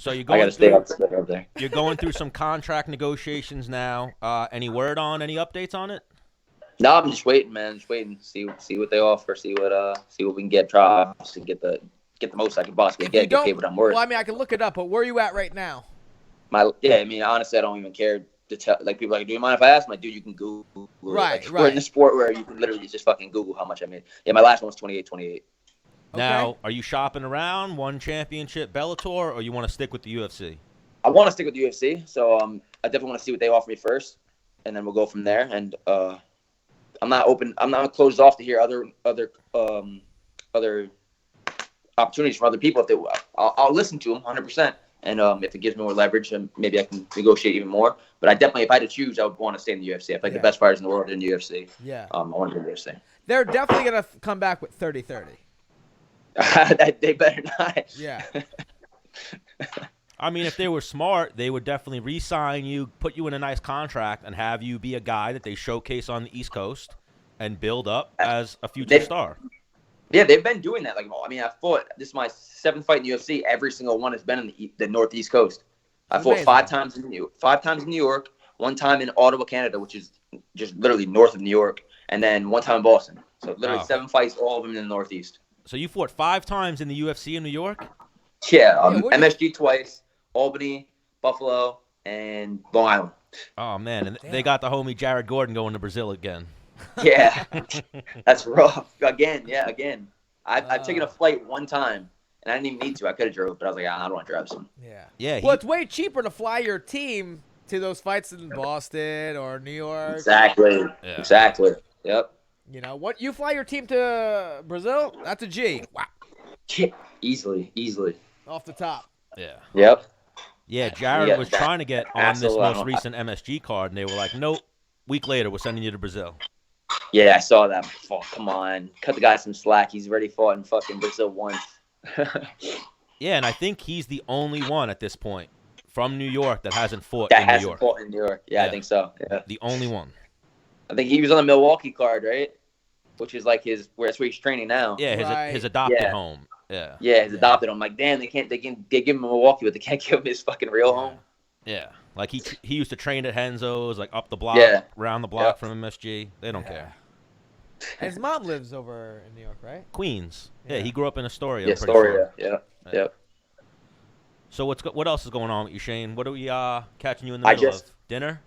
So you're I gotta stay up there. You're going through some contract negotiations now. Any word on any updates on it? No, I'm just waiting, man. Just waiting. See what they offer. See what we can get. Try to get the most I can possibly get paid what I'm worth. Well, I mean, I can look it up, but where are you at right now? I mean, honestly, I don't even care to tell. Like, people are like, do you mind if I ask? I'm like, dude, you can Google. Right. We're in the sport where you can literally just fucking Google how much I made. Yeah, my last one was 28. Now, are you shopping around one championship Bellator, or you want to stick with the UFC? I want to stick with the UFC, so I definitely want to see what they offer me first, and then we'll go from there. And I'm not closed off to hear other opportunities from other people. I'll listen to them 100%. And if it gives me more leverage, maybe I can negotiate even more. But if I had to choose, I would want to stay in the UFC. I think the best fighters in the world are in the UFC. Yeah. I want to be in the UFC. They're definitely going to come back with 30-30. They better not. Yeah. I mean, if they were smart, they would definitely re-sign you, put you in a nice contract, and have you be a guy that they showcase on the East Coast and build up as a future star. Yeah, they've been doing that. Like, I mean, this is my 7th fight in the UFC. Every single one has been in the Northeast Coast. I fought 5 times in New York, 1 time in Ottawa, Canada, which is just literally north of New York, and then 1 time in Boston. So literally 7 fights, all of them in the Northeast. So you fought 5 times in the UFC in New York? Yeah, MSG twice, Albany, Buffalo, and Long Island. Oh, man. And they got the homie Jared Gordon going to Brazil again. Yeah, that's rough. Again. I've taken a flight 1 time, and I didn't even need to. I could have drove, but I was like, I don't want to drive some. Yeah. Well, it's way cheaper to fly your team to those fights in Boston or New York. Exactly. Yep. You know what? You fly your team to Brazil? That's a G. Wow. Easily. Off the top. Yeah. Yep. Yeah, Jared was trying to get on this most recent MSG card, and they were like, nope. Week later, we're sending you to Brazil. Yeah, I saw that. Oh, come on. Cut the guy some slack. He's already fought in fucking Brazil once. Yeah, and I think he's the only one at this point from New York that hasn't fought in New York. That hasn't fought in New York. Yeah, I think so. Yeah. The only one. I think he was on the Milwaukee card, right? Which is like that's where he's training now. Yeah, his adopted home. Yeah. Yeah, his adopted home. Like, damn, they give him Milwaukee, but they can't give him his fucking real home. Yeah. Like he used to train at Henzo's, like up the block, around the block from MSG. They don't care. And his mom lives over in New York, right? Queens. Yeah, he grew up in Astoria. Yeah, Astoria. Sure. Yeah. So what else is going on with you, Shane? What are we catching you in the middle of? Dinner?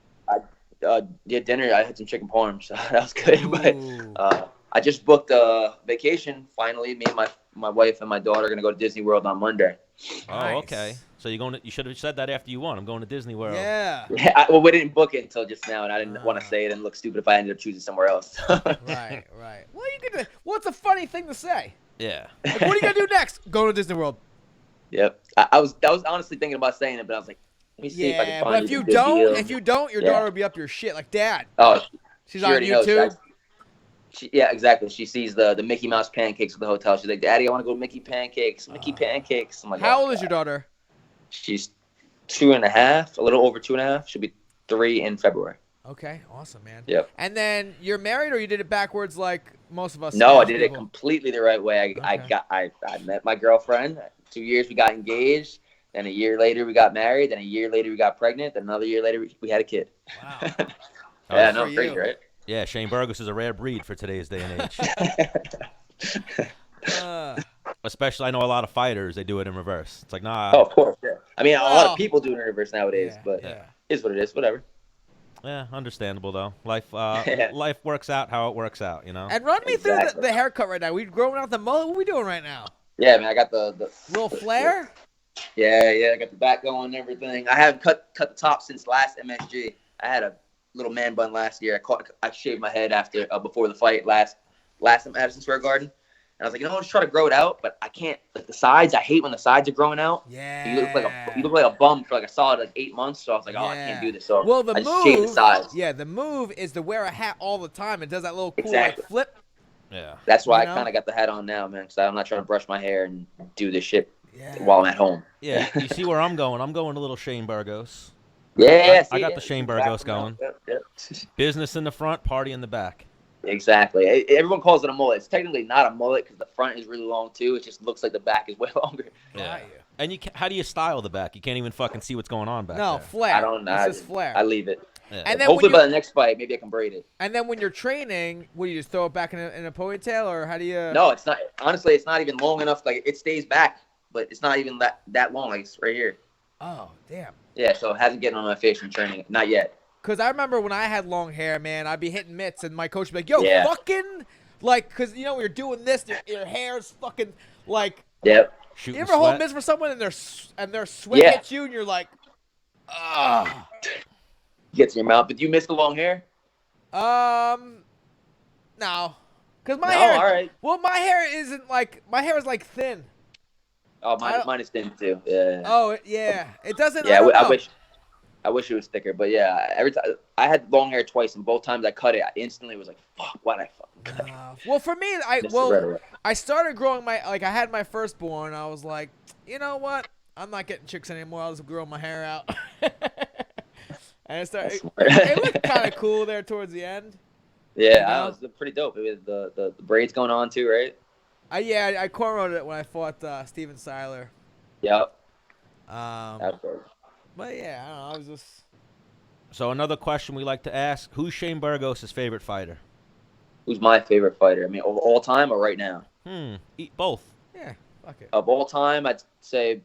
Dinner. I had some chicken parm, so that was good. But I just booked a vacation. Finally, me and my wife and my daughter are gonna go to Disney World on Monday. Oh, nice. Okay. So you should have said that after you won. I'm going to Disney World. Yeah. Well, we didn't book it until just now, and I didn't want to say it and look stupid if I ended up choosing somewhere else. Right. Well, what's a funny thing to say? Yeah. Like, what are you gonna do next? Go to Disney World. Yep. I was honestly thinking about saying it, but I was like, let me see if I can find but if you don't, your daughter will be up your shit. Like, Dad. Oh, she's on YouTube. Yeah, exactly. She sees the Mickey Mouse pancakes at the hotel. She's like, Daddy, I want to go to Mickey Pancakes. I'm like, how old is your daughter? She's 2.5, a little over 2.5. She'll be 3 in February. Okay, awesome, man. Yep. And then you're married, or you did it backwards like most of us? No, I did it completely the right way. I met my girlfriend. 2 years we got engaged. Then a year later we got married. Then a year later we got pregnant. Then another year later we had a kid. Wow. Yeah, no, crazy, right? Yeah, Shane Burgos is a rare breed for today's day and age. Especially, I know a lot of fighters, they do it in reverse. It's like, nah. Oh, of course, yeah. I mean, a lot of people do it in reverse nowadays, but it is what it is, whatever. Yeah, understandable, though. Life works out how it works out, you know? And run me through the haircut right now. We growing out the mullet? What are we doing right now? Yeah, man, I got the little flare? Yeah, I got the back going and everything. I haven't cut the top since last MSG. I had a little man bun last year. I shaved my head before the fight last at Madison Square Garden. And I was like, let's try to grow it out, but I can't. Like the sides, I hate when the sides are growing out. Yeah. You look like a bum for like a solid 8 months. So I was like, I can't do this. So I just shaved the sides. Yeah, the move is to wear a hat all the time. It does that little cool flip. Yeah. That's why I kind of got the hat on now, man, because I'm not trying to brush my hair and do this shit while I'm at home. Yeah, you see where I'm going. I'm going to little Shane Burgos. Yeah, I got the Shane Burgos going. Yep. Business in the front, party in the back. Exactly. Everyone calls it a mullet. It's technically not a mullet because the front is really long too. It just looks like the back is way longer. Yeah. And how do you style the back? You can't even fucking see what's going on back there. No, flare. I don't know. It's just flare. I leave it. Yeah. And then hopefully by the next fight, maybe I can braid it. And then when you're training, what do you just throw it back in a ponytail, or how do you? No, it's not. Honestly, it's not even long enough. Like it stays back, but it's not even that long. Like it's right here. Oh, damn. Yeah, so it hasn't gotten on my face from training. Not yet. Because I remember when I had long hair, man, I'd be hitting mitts, and my coach would be like, yo, fucking, like, because, when you're doing this, your hair's fucking, like. Yep. Shooting you ever hold mitts for someone, and their sweat hits you, and you're like, ah. Gets in your mouth. But do you miss the long hair? No. Because my hair. All right. Well, my hair isn't like, my hair is like thin. Oh, mine is thin too. Yeah. Oh, yeah. It doesn't. Yeah, I wish it was thicker, but yeah, every time I had long hair twice, and both times I cut it, I instantly was like, "Fuck, why'd I fucking cut it?" Well, for me, I started growing I had my firstborn. I was like, you know what? I'm not getting chicks anymore. I'll just grow my hair out. And it looked kind of cool there towards the end. Yeah, that was pretty dope. It was the braids going on too, right? I cornrowed it when I fought Steven Siler. Yep. But yeah, I don't know. I was just. So another question we like to ask: who's Shane Burgos' favorite fighter? Who's my favorite fighter? I mean, of all time or right now? Eat both. Yeah, fuck it. Of all time, I'd say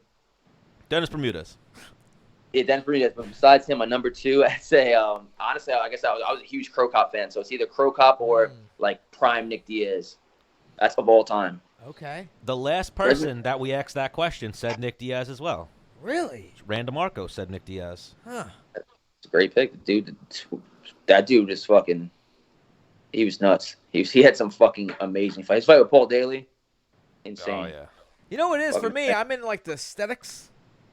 Dennis Bermudez. Yeah, Dennis Bermudez. But besides him, my number 2, I'd say, honestly, I guess I was a huge Crow Cop fan. So it's either Crow Cop or like prime Nick Diaz. That's of all time. Okay. The last person that we asked that question said Nick Diaz as well. Really? Randa Marco said Nick Diaz. Huh. It's a great pick, dude. That dude is fucking. He was nuts. He had some fucking amazing fights. His fight with Paul Daly, insane. Oh yeah. You know what it is for me? I'm in like the aesthetics.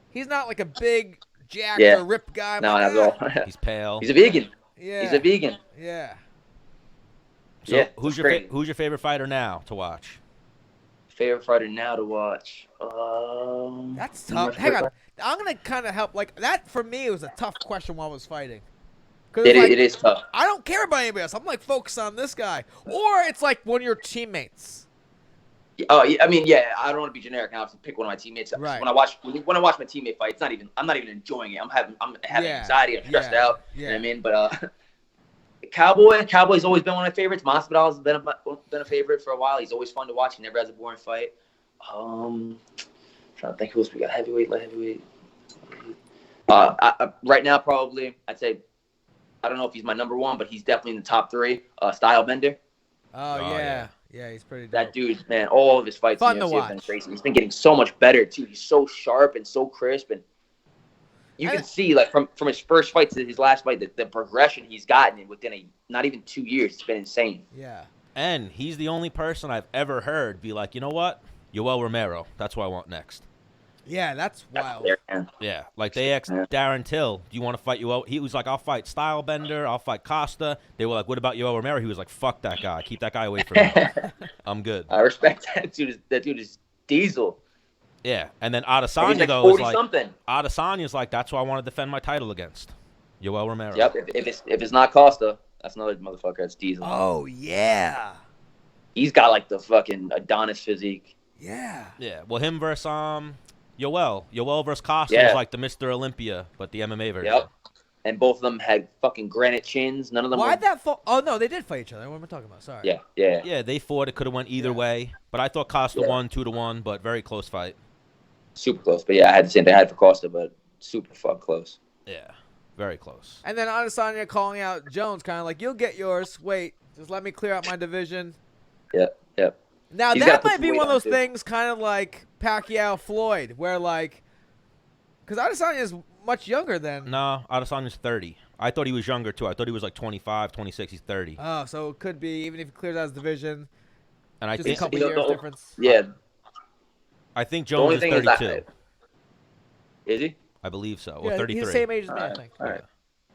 He's not like a big jacked or ripped guy. No, not at all. He's pale. He's a vegan. Yeah. He's a vegan. Yeah. So who's your favorite fighter now to watch? Favorite fighter now to watch. That's tough. Hang on. I'm gonna kind of help. Like that for me, it was a tough question while I was fighting. It is tough. I don't care about anybody else. I'm like focused on this guy, or it's like one of your teammates. Oh, I mean, yeah. I don't want to be generic. I have to pick one of my teammates. Right. When I watch my teammate fight, I'm not even enjoying it. I'm having anxiety. I'm stressed out. Yeah. You know what I mean? But Cowboy's always been one of my favorites. Masvidal's been a favorite for a while. He's always fun to watch. He never has a boring fight. Trying to think who else we got. Heavyweight, light heavyweight. Right now, probably I'd say. I don't know if he's my number 1, but he's definitely in the top 3. Stylebender. Oh yeah. Yeah, he's pretty dope. That dude, man, all of his fights Fun in to the UFC watch. have been crazy. He's been getting so much better too. He's so sharp and so crisp, and you can see like from his first fight to his last fight, the progression he's gotten within not even 2 years. It's been insane. Yeah. And he's the only person I've ever heard be like, you know what, Yoel Romero, that's what I want next. Yeah, that's wild. Yeah, like they asked Darren Till, do you want to fight Yoel? He was like, I'll fight Stylebender, I'll fight Costa. They were like, what about Yoel Romero? He was like, fuck that guy. Keep that guy away from me. I'm good. I respect that dude. That dude is diesel. Yeah, and then Adesanya, he's like though, 40 is like, something. Adesanya's like, that's who I want to defend my title against. Yoel Romero. Yep, if it's not Costa, that's another motherfucker. That's diesel. Oh, yeah. He's got like the fucking Adonis physique. Yeah. Yeah, well, him versus Yoel versus Costa was like the Mr. Olympia, but the MMA version. Yep. And both of them had fucking granite chins. None of them. Why'd that fall? Oh no, they did fight each other. What am I talking about? Sorry. Yeah. Yeah, they fought. It could have went either way, but I thought Costa won 2-1, but very close fight. Super close, but yeah, I had the same thing I had for Costa, but super fucking close. Yeah, very close. And then Adesanya calling out Jones, kind of like, "You'll get yours. Wait, just let me clear out my division." Yep. Now that might be one of those things, kind of like Pacquiao Floyd, where like, because Adesanya is much younger than. No, Adesanya's 30. I thought he was younger too. I thought he was like 25, 26. He's 30. Oh, so it could be even if he clears out his division. And I just think a couple years difference. Yeah. I think Jones is 32. Is he? I believe so. Yeah, Or 33. he's the same age as me, I think. All right.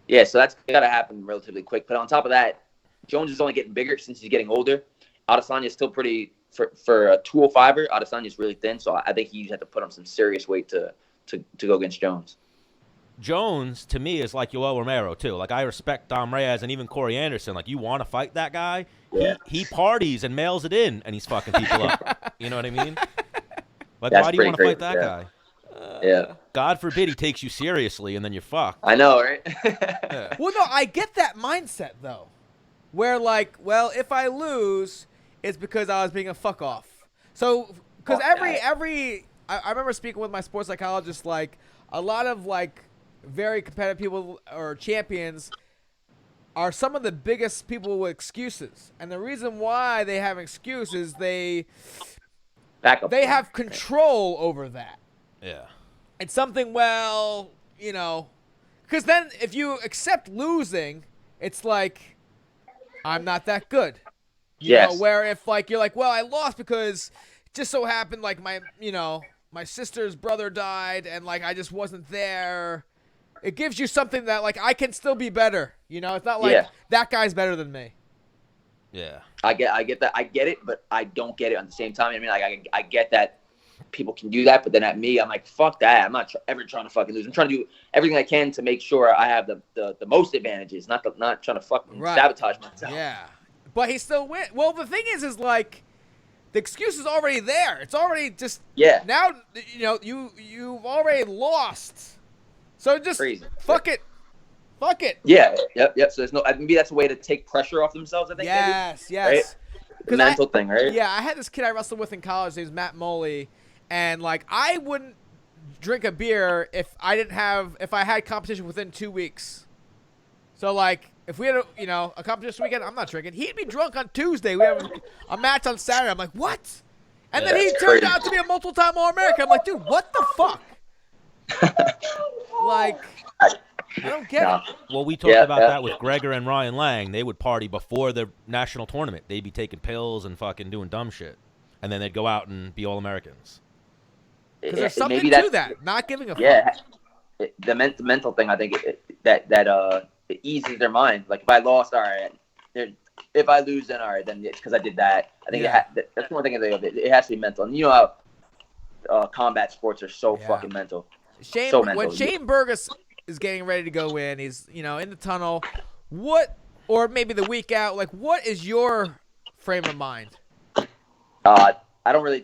Yeah, so that's got to happen relatively quick. But on top of that, Jones is only getting bigger since he's getting older. Adesanya is still pretty for a 205er. Adesanya is really thin, so I think he'd have to put on some serious weight to go against Jones. Jones, to me, is like Yoel Romero, too. Like, I respect Dom Reyes and even Corey Anderson. Like, you want to fight that guy? Yeah. He parties and mails it in, and he's fucking people up. You know what I mean? Like, That's why do you want to fight that crazy, guy? Yeah. God forbid he takes you seriously, and then you're fucked. I know, right? Yeah. Well, no, I get that mindset, though. Where, like, well, if I lose, it's because I was being a fuck off. So, because I remember speaking with my sports psychologist, like, a lot of, like, very competitive people or champions are some of the biggest people with excuses. And the reason why they have excuses, they have control over that. Yeah. It's something, well, you know, because then if you accept losing, it's like, I'm not that good. You know, where if like you're like, well, I lost because it just so happened like my sister's brother died and like I just wasn't there. It gives you something that like I can still be better. You know, it's not like that guy's better than me. Yeah. I get that. I get it, but I don't get it at the same time. I mean, like I get that people can do that, but then at me, I'm like, fuck that. I'm not ever trying to fucking lose. I'm trying to do everything I can to make sure I have the most advantages, not trying to fucking sabotage myself. Yeah, but he still win. Well, the thing is like the excuse is already there. It's already just now. You know, you've already lost, so just fuck it. Fuck it. Yeah. Yep. So there's no. Maybe that's a way to take pressure off themselves. I think. Yes. Right? The mental thing, right? Yeah, I had this kid I wrestled with in college. His name's Matt Moley. And, like, I wouldn't drink a beer if I had competition within 2 weeks. So, like, if we had a competition weekend, I'm not drinking. He'd be drunk on Tuesday. We have a match on Saturday. I'm like, what? And then he turned out to be a multiple-time All-American. I'm like, dude, what the fuck? Like, I don't get it. Well, we talked about that with Gregor and Ryan Lang. They would party before the national tournament. They'd be taking pills and fucking doing dumb shit. And then they'd go out and be All-Americans. Because there's something to that, not giving a fuck. Yeah, the mental thing, I think it eases their mind. Like, if I lost, all right. If I lose, then all right, then it's because I did that. I think that's one thing it has to be mental. And you know how combat sports are so fucking mental. So mental. When Shane Burgos is getting ready to go in, he's in the tunnel. Or maybe the week out, like, what is your frame of mind? I don't really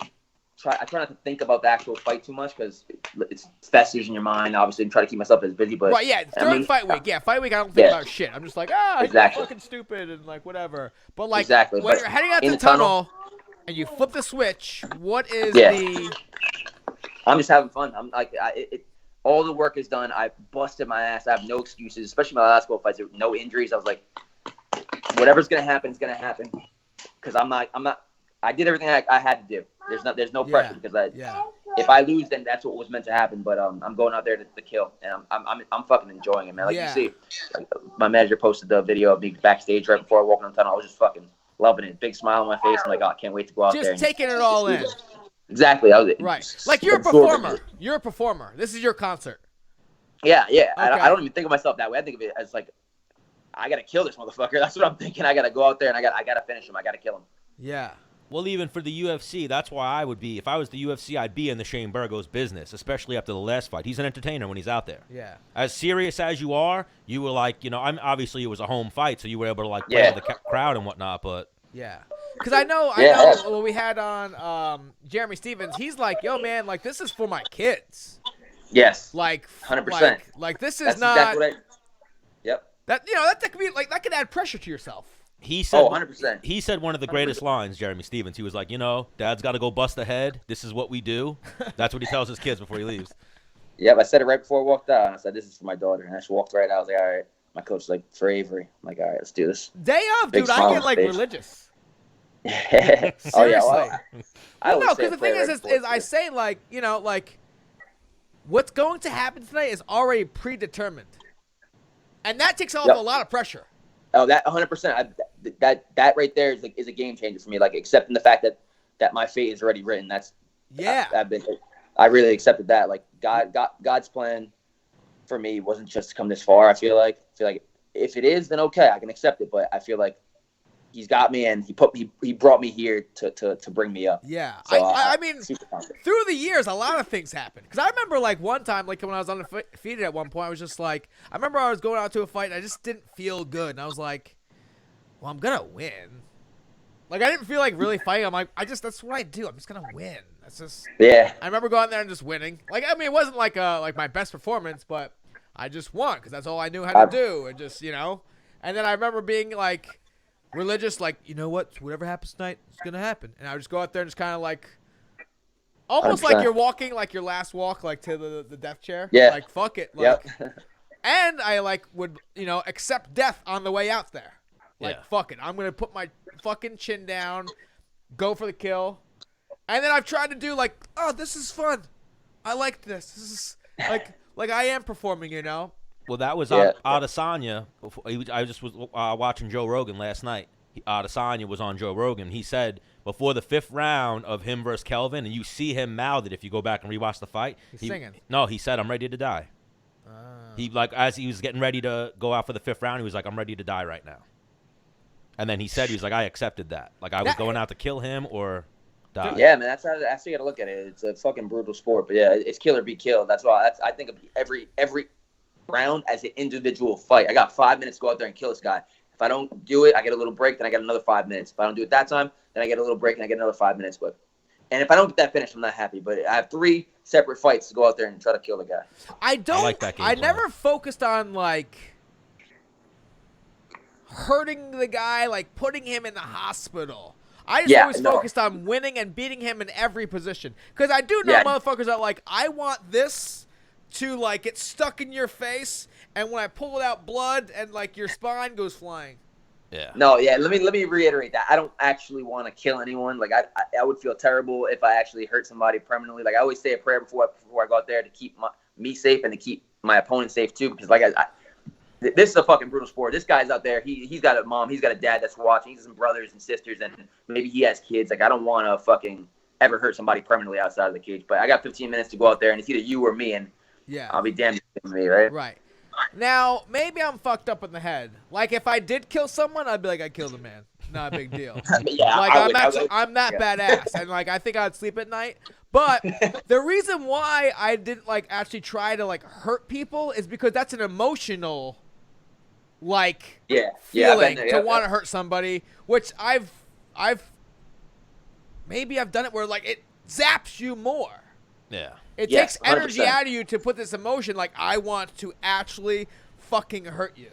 I try not to think about the actual fight too much because it's festers in your mind. Obviously, and try to keep myself as busy. But during fight week, fight week, I don't think about shit. I'm just like, exactly. fucking stupid and like whatever. But like, exactly. when you're heading out the tunnel and you flip the switch, what is I'm just having fun. I'm like, all the work is done. I busted my ass. I have no excuses, especially my last couple fights. There were no injuries. I was like, whatever's gonna happen is gonna happen because I'm not. I did everything I had to do. There's no pressure because if I lose, then that's what was meant to happen. But I'm going out there to kill, and I'm fucking enjoying it, man. Like you see, like, my manager posted the video of me backstage right before I walked on the tunnel. I was just fucking loving it. Big smile on my face. I'm like, oh, I can't wait to go out there. Just taking it all in. Exactly. Right. Like you're a performer. You're a performer. This is your concert. Yeah. Okay. I don't even think of myself that way. I think of it as like, I gotta kill this motherfucker. That's what I'm thinking. I gotta go out there and I gotta finish him. I gotta kill him. Yeah. Well, even for the UFC, that's why I would be. If I was the UFC, I'd be in the Shane Burgos business, especially after the last fight. He's an entertainer when he's out there. Yeah. As serious as you are, you were like, I'm obviously it was a home fight, so you were able to like play with the crowd and whatnot. But because I know when we had on Jeremy Stevens, he's like, yo, man, like this is for my kids. Yes. Like 100%. Like this is that's not. Exactly Yep. That that could be like that could add pressure to yourself. He said, 100%. He said one of the greatest lines, Jeremy Stevens. He was like, Dad's got to go bust a head. This is what we do. That's what he tells his kids before he leaves. Yep, I said it right before I walked out. I said, this is for my daughter. And I just walked right out. I was like, all right. My coach was like, for Avery. I'm like, all right, let's do this. Day of, dude. I get like religious. Yeah. Seriously. Oh, yeah. Well, no, because the thing is I say like, like what's going to happen tonight is already predetermined. And that takes off a lot of pressure. Oh, that 100%. That right there is a game changer for me. Like accepting the fact that my fate is already written. That's I really accepted that. Like God's plan for me wasn't just to come this far. I feel like if it is, then okay, I can accept it. But I feel like He's got me, and he brought me here to bring me up. Yeah, so, I mean, through the years, a lot of things happened. Because I remember, like, one time, like, when I was undefeated at one point, I was just like, I remember I was going out to a fight, and I just didn't feel good. And I was like, well, I'm going to win. Like, I didn't feel like really fighting. I'm like, that's what I do. I'm just going to win. That's just, yeah. I remember going there and just winning. Like, I mean, it wasn't like my best performance, but I just won because that's all I knew how to do. And just, And then I remember being, like, religious, like, you know what? Whatever happens tonight, it's going to happen. And I would just go out there and just kind of, like, almost 100%. Like you're walking, like, your last walk, like, to the death chair. Yeah. Like, fuck it. Like, and I, like, would, accept death on the way out there. Like, fuck it. I'm going to put my fucking chin down, go for the kill. And then I've tried to do, like, oh, this is fun. I like this. This is, like I am performing, Well, that was Adesanya. I just was watching Joe Rogan last night. Adesanya was on Joe Rogan. He said before the 5th round of him versus Kelvin, and you see him mouth it if you go back and rewatch the fight. He's singing. No, he said, I'm ready to die. He, like, as he was getting ready to go out for the 5th round, he was like, I'm ready to die right now. And then he said, he was like, I accepted that. Like, I was going out to kill him or... die. Yeah, man, that's how you got to look at it. It's a fucking brutal sport, but yeah, it's kill or be killed. That's why I think of every round as an individual fight. I got 5 minutes to go out there and kill this guy. If I don't do it, I get a little break, then I get another 5 minutes. If I don't do it that time, then I get a little break and I get another 5 minutes. And if I don't get that finish, I'm not happy. But I have 3 separate fights to go out there and try to kill the guy. I like that game I plan. never focused on like hurting the guy, like putting him in the hospital. I just always focused on winning and beating him in every position. Because I do know motherfuckers that like, I want this to like get stuck in your face, and when I pull it out, blood and like your spine goes flying. Yeah. No, yeah. Let me reiterate that. I don't actually want to kill anyone. Like I would feel terrible if I actually hurt somebody permanently. Like I always say a prayer before I go out there to keep me safe and to keep my opponent safe too. Because like this is a fucking brutal sport. This guy's out there. He's got a mom. He's got a dad that's watching. He's got some brothers and sisters, and maybe he has kids. Like I don't want to fucking ever hurt somebody permanently outside of the cage. But I got 15 minutes to go out there, and it's either you or me, and I'll be damned if it's me, right? Right. Now, maybe I'm fucked up in the head. Like, if I did kill someone, I'd be like, I killed a man. Not a big deal. Yeah, like, I'm that badass, and like, I think I'd sleep at night. But the reason why I didn't like actually try to like hurt people is because that's an emotional, like, feeling to want to hurt somebody. Which I've done it where like it zaps you more. Yeah. It takes energy 100%. Out of you to put this emotion like, I want to actually fucking hurt you.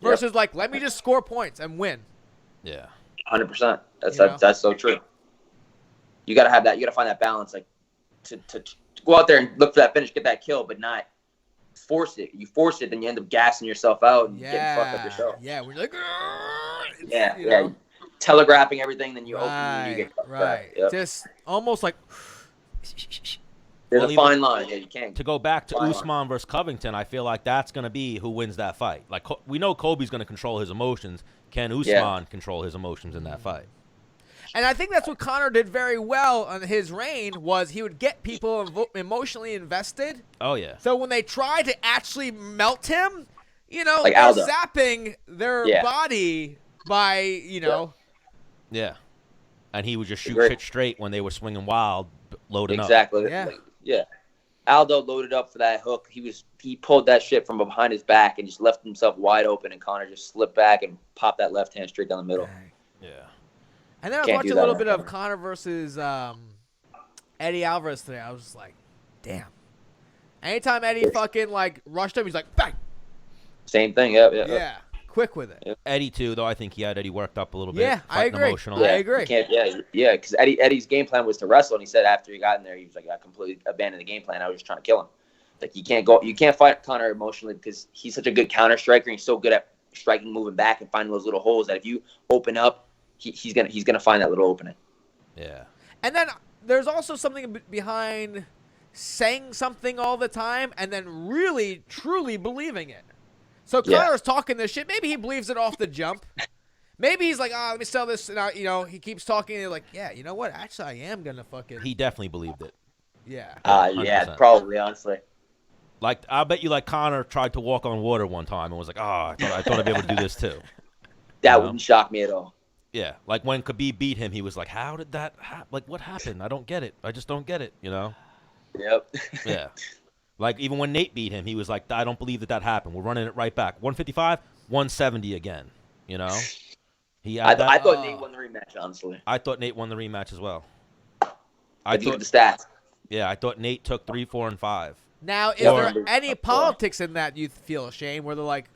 Versus like, let me just score points and win. Yeah. 100%. That's so true. You got to have that. You got to find that balance, like to go out there and look for that finish, get that kill, but not force it. You force it, then you end up gassing yourself out and getting fucked up yourself. Yeah, we're like, telegraphing everything, then you open and you get fucked back. Yep. Just almost like. There's a fine line. Yeah, you can't. To go back to Usman versus Covington, I feel like that's going to be who wins that fight. Like, we know Kobe's going to control his emotions. Can Usman control his emotions in that fight? And I think that's what Conor did very well on his reign, was he would get people emotionally invested. Oh, yeah. So when they tried to actually melt him, like they're Aldo. zapping their body by, Yeah. And he would just shoot shit straight when they were swinging wild, loading up. Exactly. Yeah. Aldo loaded up for that hook. He pulled that shit from behind his back and just left himself wide open, and Conor just slipped back and popped that left hand straight down the middle. Yeah. And then I was watching a little bit of Conor versus Eddie Alvarez today. I was just like, damn. Anytime Eddie fucking like rushed him, he's like, bang. Same thing. Yeah. Quick with it. Yep. Eddie too, though. I think he had Eddie worked up a little bit. Yeah, I agree. Emotionally. I agree. Because Eddie's game plan was to wrestle, and he said after he got in there, he was like, I completely abandoned the game plan. I was just trying to kill him. Like you can't fight Conor emotionally because he's such a good counter striker, and he's so good at striking, moving back, and finding those little holes that if you open up, he's gonna find that little opening. Yeah. And then there's also something behind saying something all the time and then really truly believing it. So Conor's talking this shit. Maybe he believes it off the jump. Maybe he's like, let me sell this. And, he keeps talking. And you're like, yeah, you know what? Actually, I am going to fucking. He definitely believed it. Yeah. Yeah, probably, honestly. Like, I bet you, like, Conor tried to walk on water one time and was like, I thought I'd be able to do this too. That wouldn't shock me at all. Yeah. Like, when Khabib beat him, he was like, how did that happen? Like, what happened? I don't get it. I just don't get it, Yep. Yeah. Like, even when Nate beat him, he was like, I don't believe that happened. We're running it right back. 155, 170 again, I thought Nate won the rematch, honestly. I thought Nate won the rematch as well. I thought the stats. Yeah, I thought Nate took 3, 4, and 5. Now, is there any politics in that you feel, Shane, where they're like,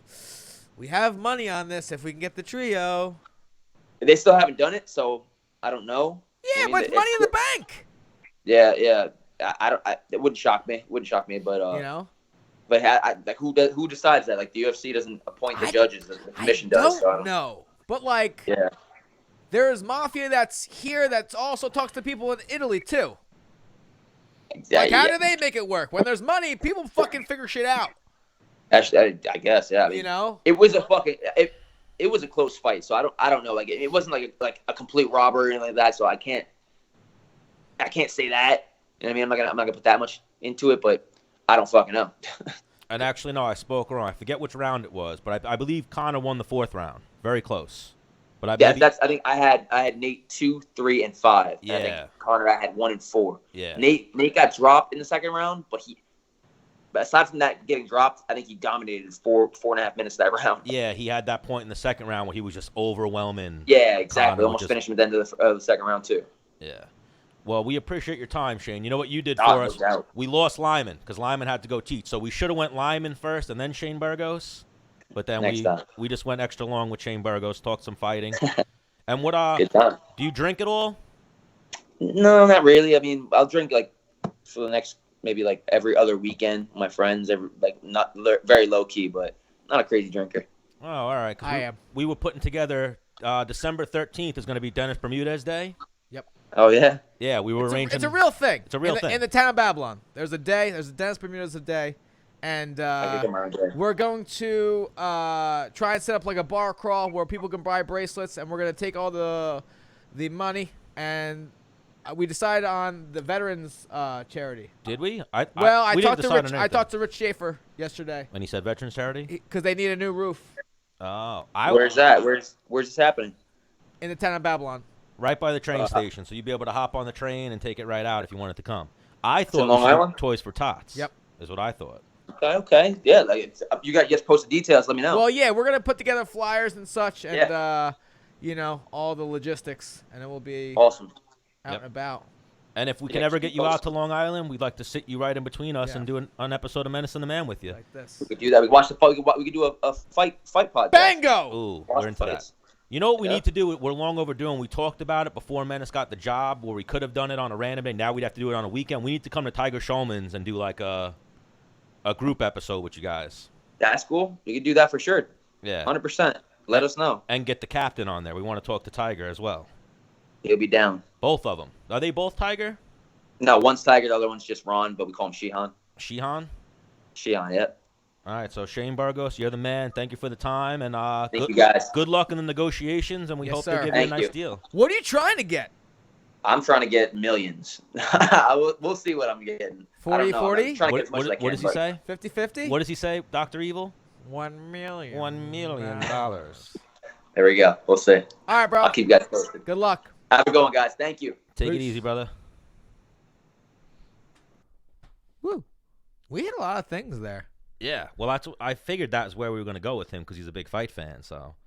we have money on this if we can get the trio? They still haven't done it, so I don't know. Yeah, but it's money in the bank. Yeah. It wouldn't shock me. But But who decides that? Like the UFC doesn't appoint the judges; the commission does. I don't know. But like, there's mafia that's here that also talks to people in Italy too. Like, how do they make it work? When there's money, people fucking figure shit out. Actually, I guess, yeah. I mean, it was it was a close fight, so I don't know. Like, it wasn't like a complete robbery or anything like that. So I can't say that. You know what I mean? I'm not gonna put that much into it, but I don't fucking know. And actually, no, I spoke wrong. I forget which round it was, but I believe Conor won the 4th round. Very close. But I think I had Nate 2, 3, and 5. Yeah. And I think Conor I had 1 and 4. Yeah. Nate got dropped in the second round, but aside from that getting dropped, I think he dominated 4.5 minutes that round. Yeah, he had that point in the second round where he was just overwhelming. Yeah, exactly. Conor, Almost finished him at the end of the second round too. Yeah. Well, we appreciate your time, Shane. You know what you did for us? Doubt. We lost Lyman because Lyman had to go teach. So we should have went Lyman first and then Shane Burgos. But then we just went extra long with Shane Burgos, talked some fighting. And what Good time. do you drink at all? No, not really. I mean, I'll drink like for the next maybe like every other weekend with my friends. Not very low key, but not a crazy drinker. Oh, all right. I am. We were putting together December 13th is going to be Dennis Bermudez Day. Yep. Oh yeah. Yeah, we were arranging. It's a real thing. It's a real thing in the town of Babylon. There's a day. There's a Dennis Bermudez day. And we're going to try and set up like a bar crawl where people can buy bracelets, and we're going to take all the money, and we decided on the veterans charity. Did we? I talked to Rich Schaefer yesterday. And he said veterans charity? Because they need a new roof. Oh. Where's that? Where's this happening? In the town of Babylon. Right by the train station, so you'd be able to hop on the train and take it right out if you wanted to come. I thought Long Island? Toys for Tots. Yep. Is what I thought. Okay. Yeah, like you just post the details. Let me know. Well, yeah, we're gonna put together flyers and such, and all the logistics, and it will be awesome. Out and about. And if we can ever get you out to Long Island, we'd like to sit you right in between us and do an episode of Menace and the Man with you. Like this. We could do that. We could watch the fight. We could do a fight podcast. Bango! Ooh, we're into that. You know what we need to do? We're long overdue, and we talked about it before Menace got the job, where we could have done it on a random day. Now we'd have to do it on a weekend. We need to come to Tiger Schulmann's and do like a group episode with you guys. That's cool. We could do that for sure. Yeah. 100%. Let us know. And get the captain on there. We want to talk to Tiger as well. He'll be down. Both of them. Are they both Tiger? No, one's Tiger, the other one's just Ron, but we call him Shihan. Shihan? Shihan, yep. All right, so Shane Burgos, you're the man. Thank you for the time, and thank you guys. Good luck in the negotiations, and we hope they give you a nice deal. What are you trying to get? I'm trying to get millions. We'll see what I'm getting. 40-40? What does he say? 50-50? What does he say, Dr. Evil? $1 million. $1 million. There we go. We'll see. All right, bro. I'll keep you guys posted. Good luck. Have a good one, guys. Thank you. Take it easy, brother. Woo. We hit a lot of things there. Yeah. Well, I figured that's where we were going to go with him because he's a big fight fan, so.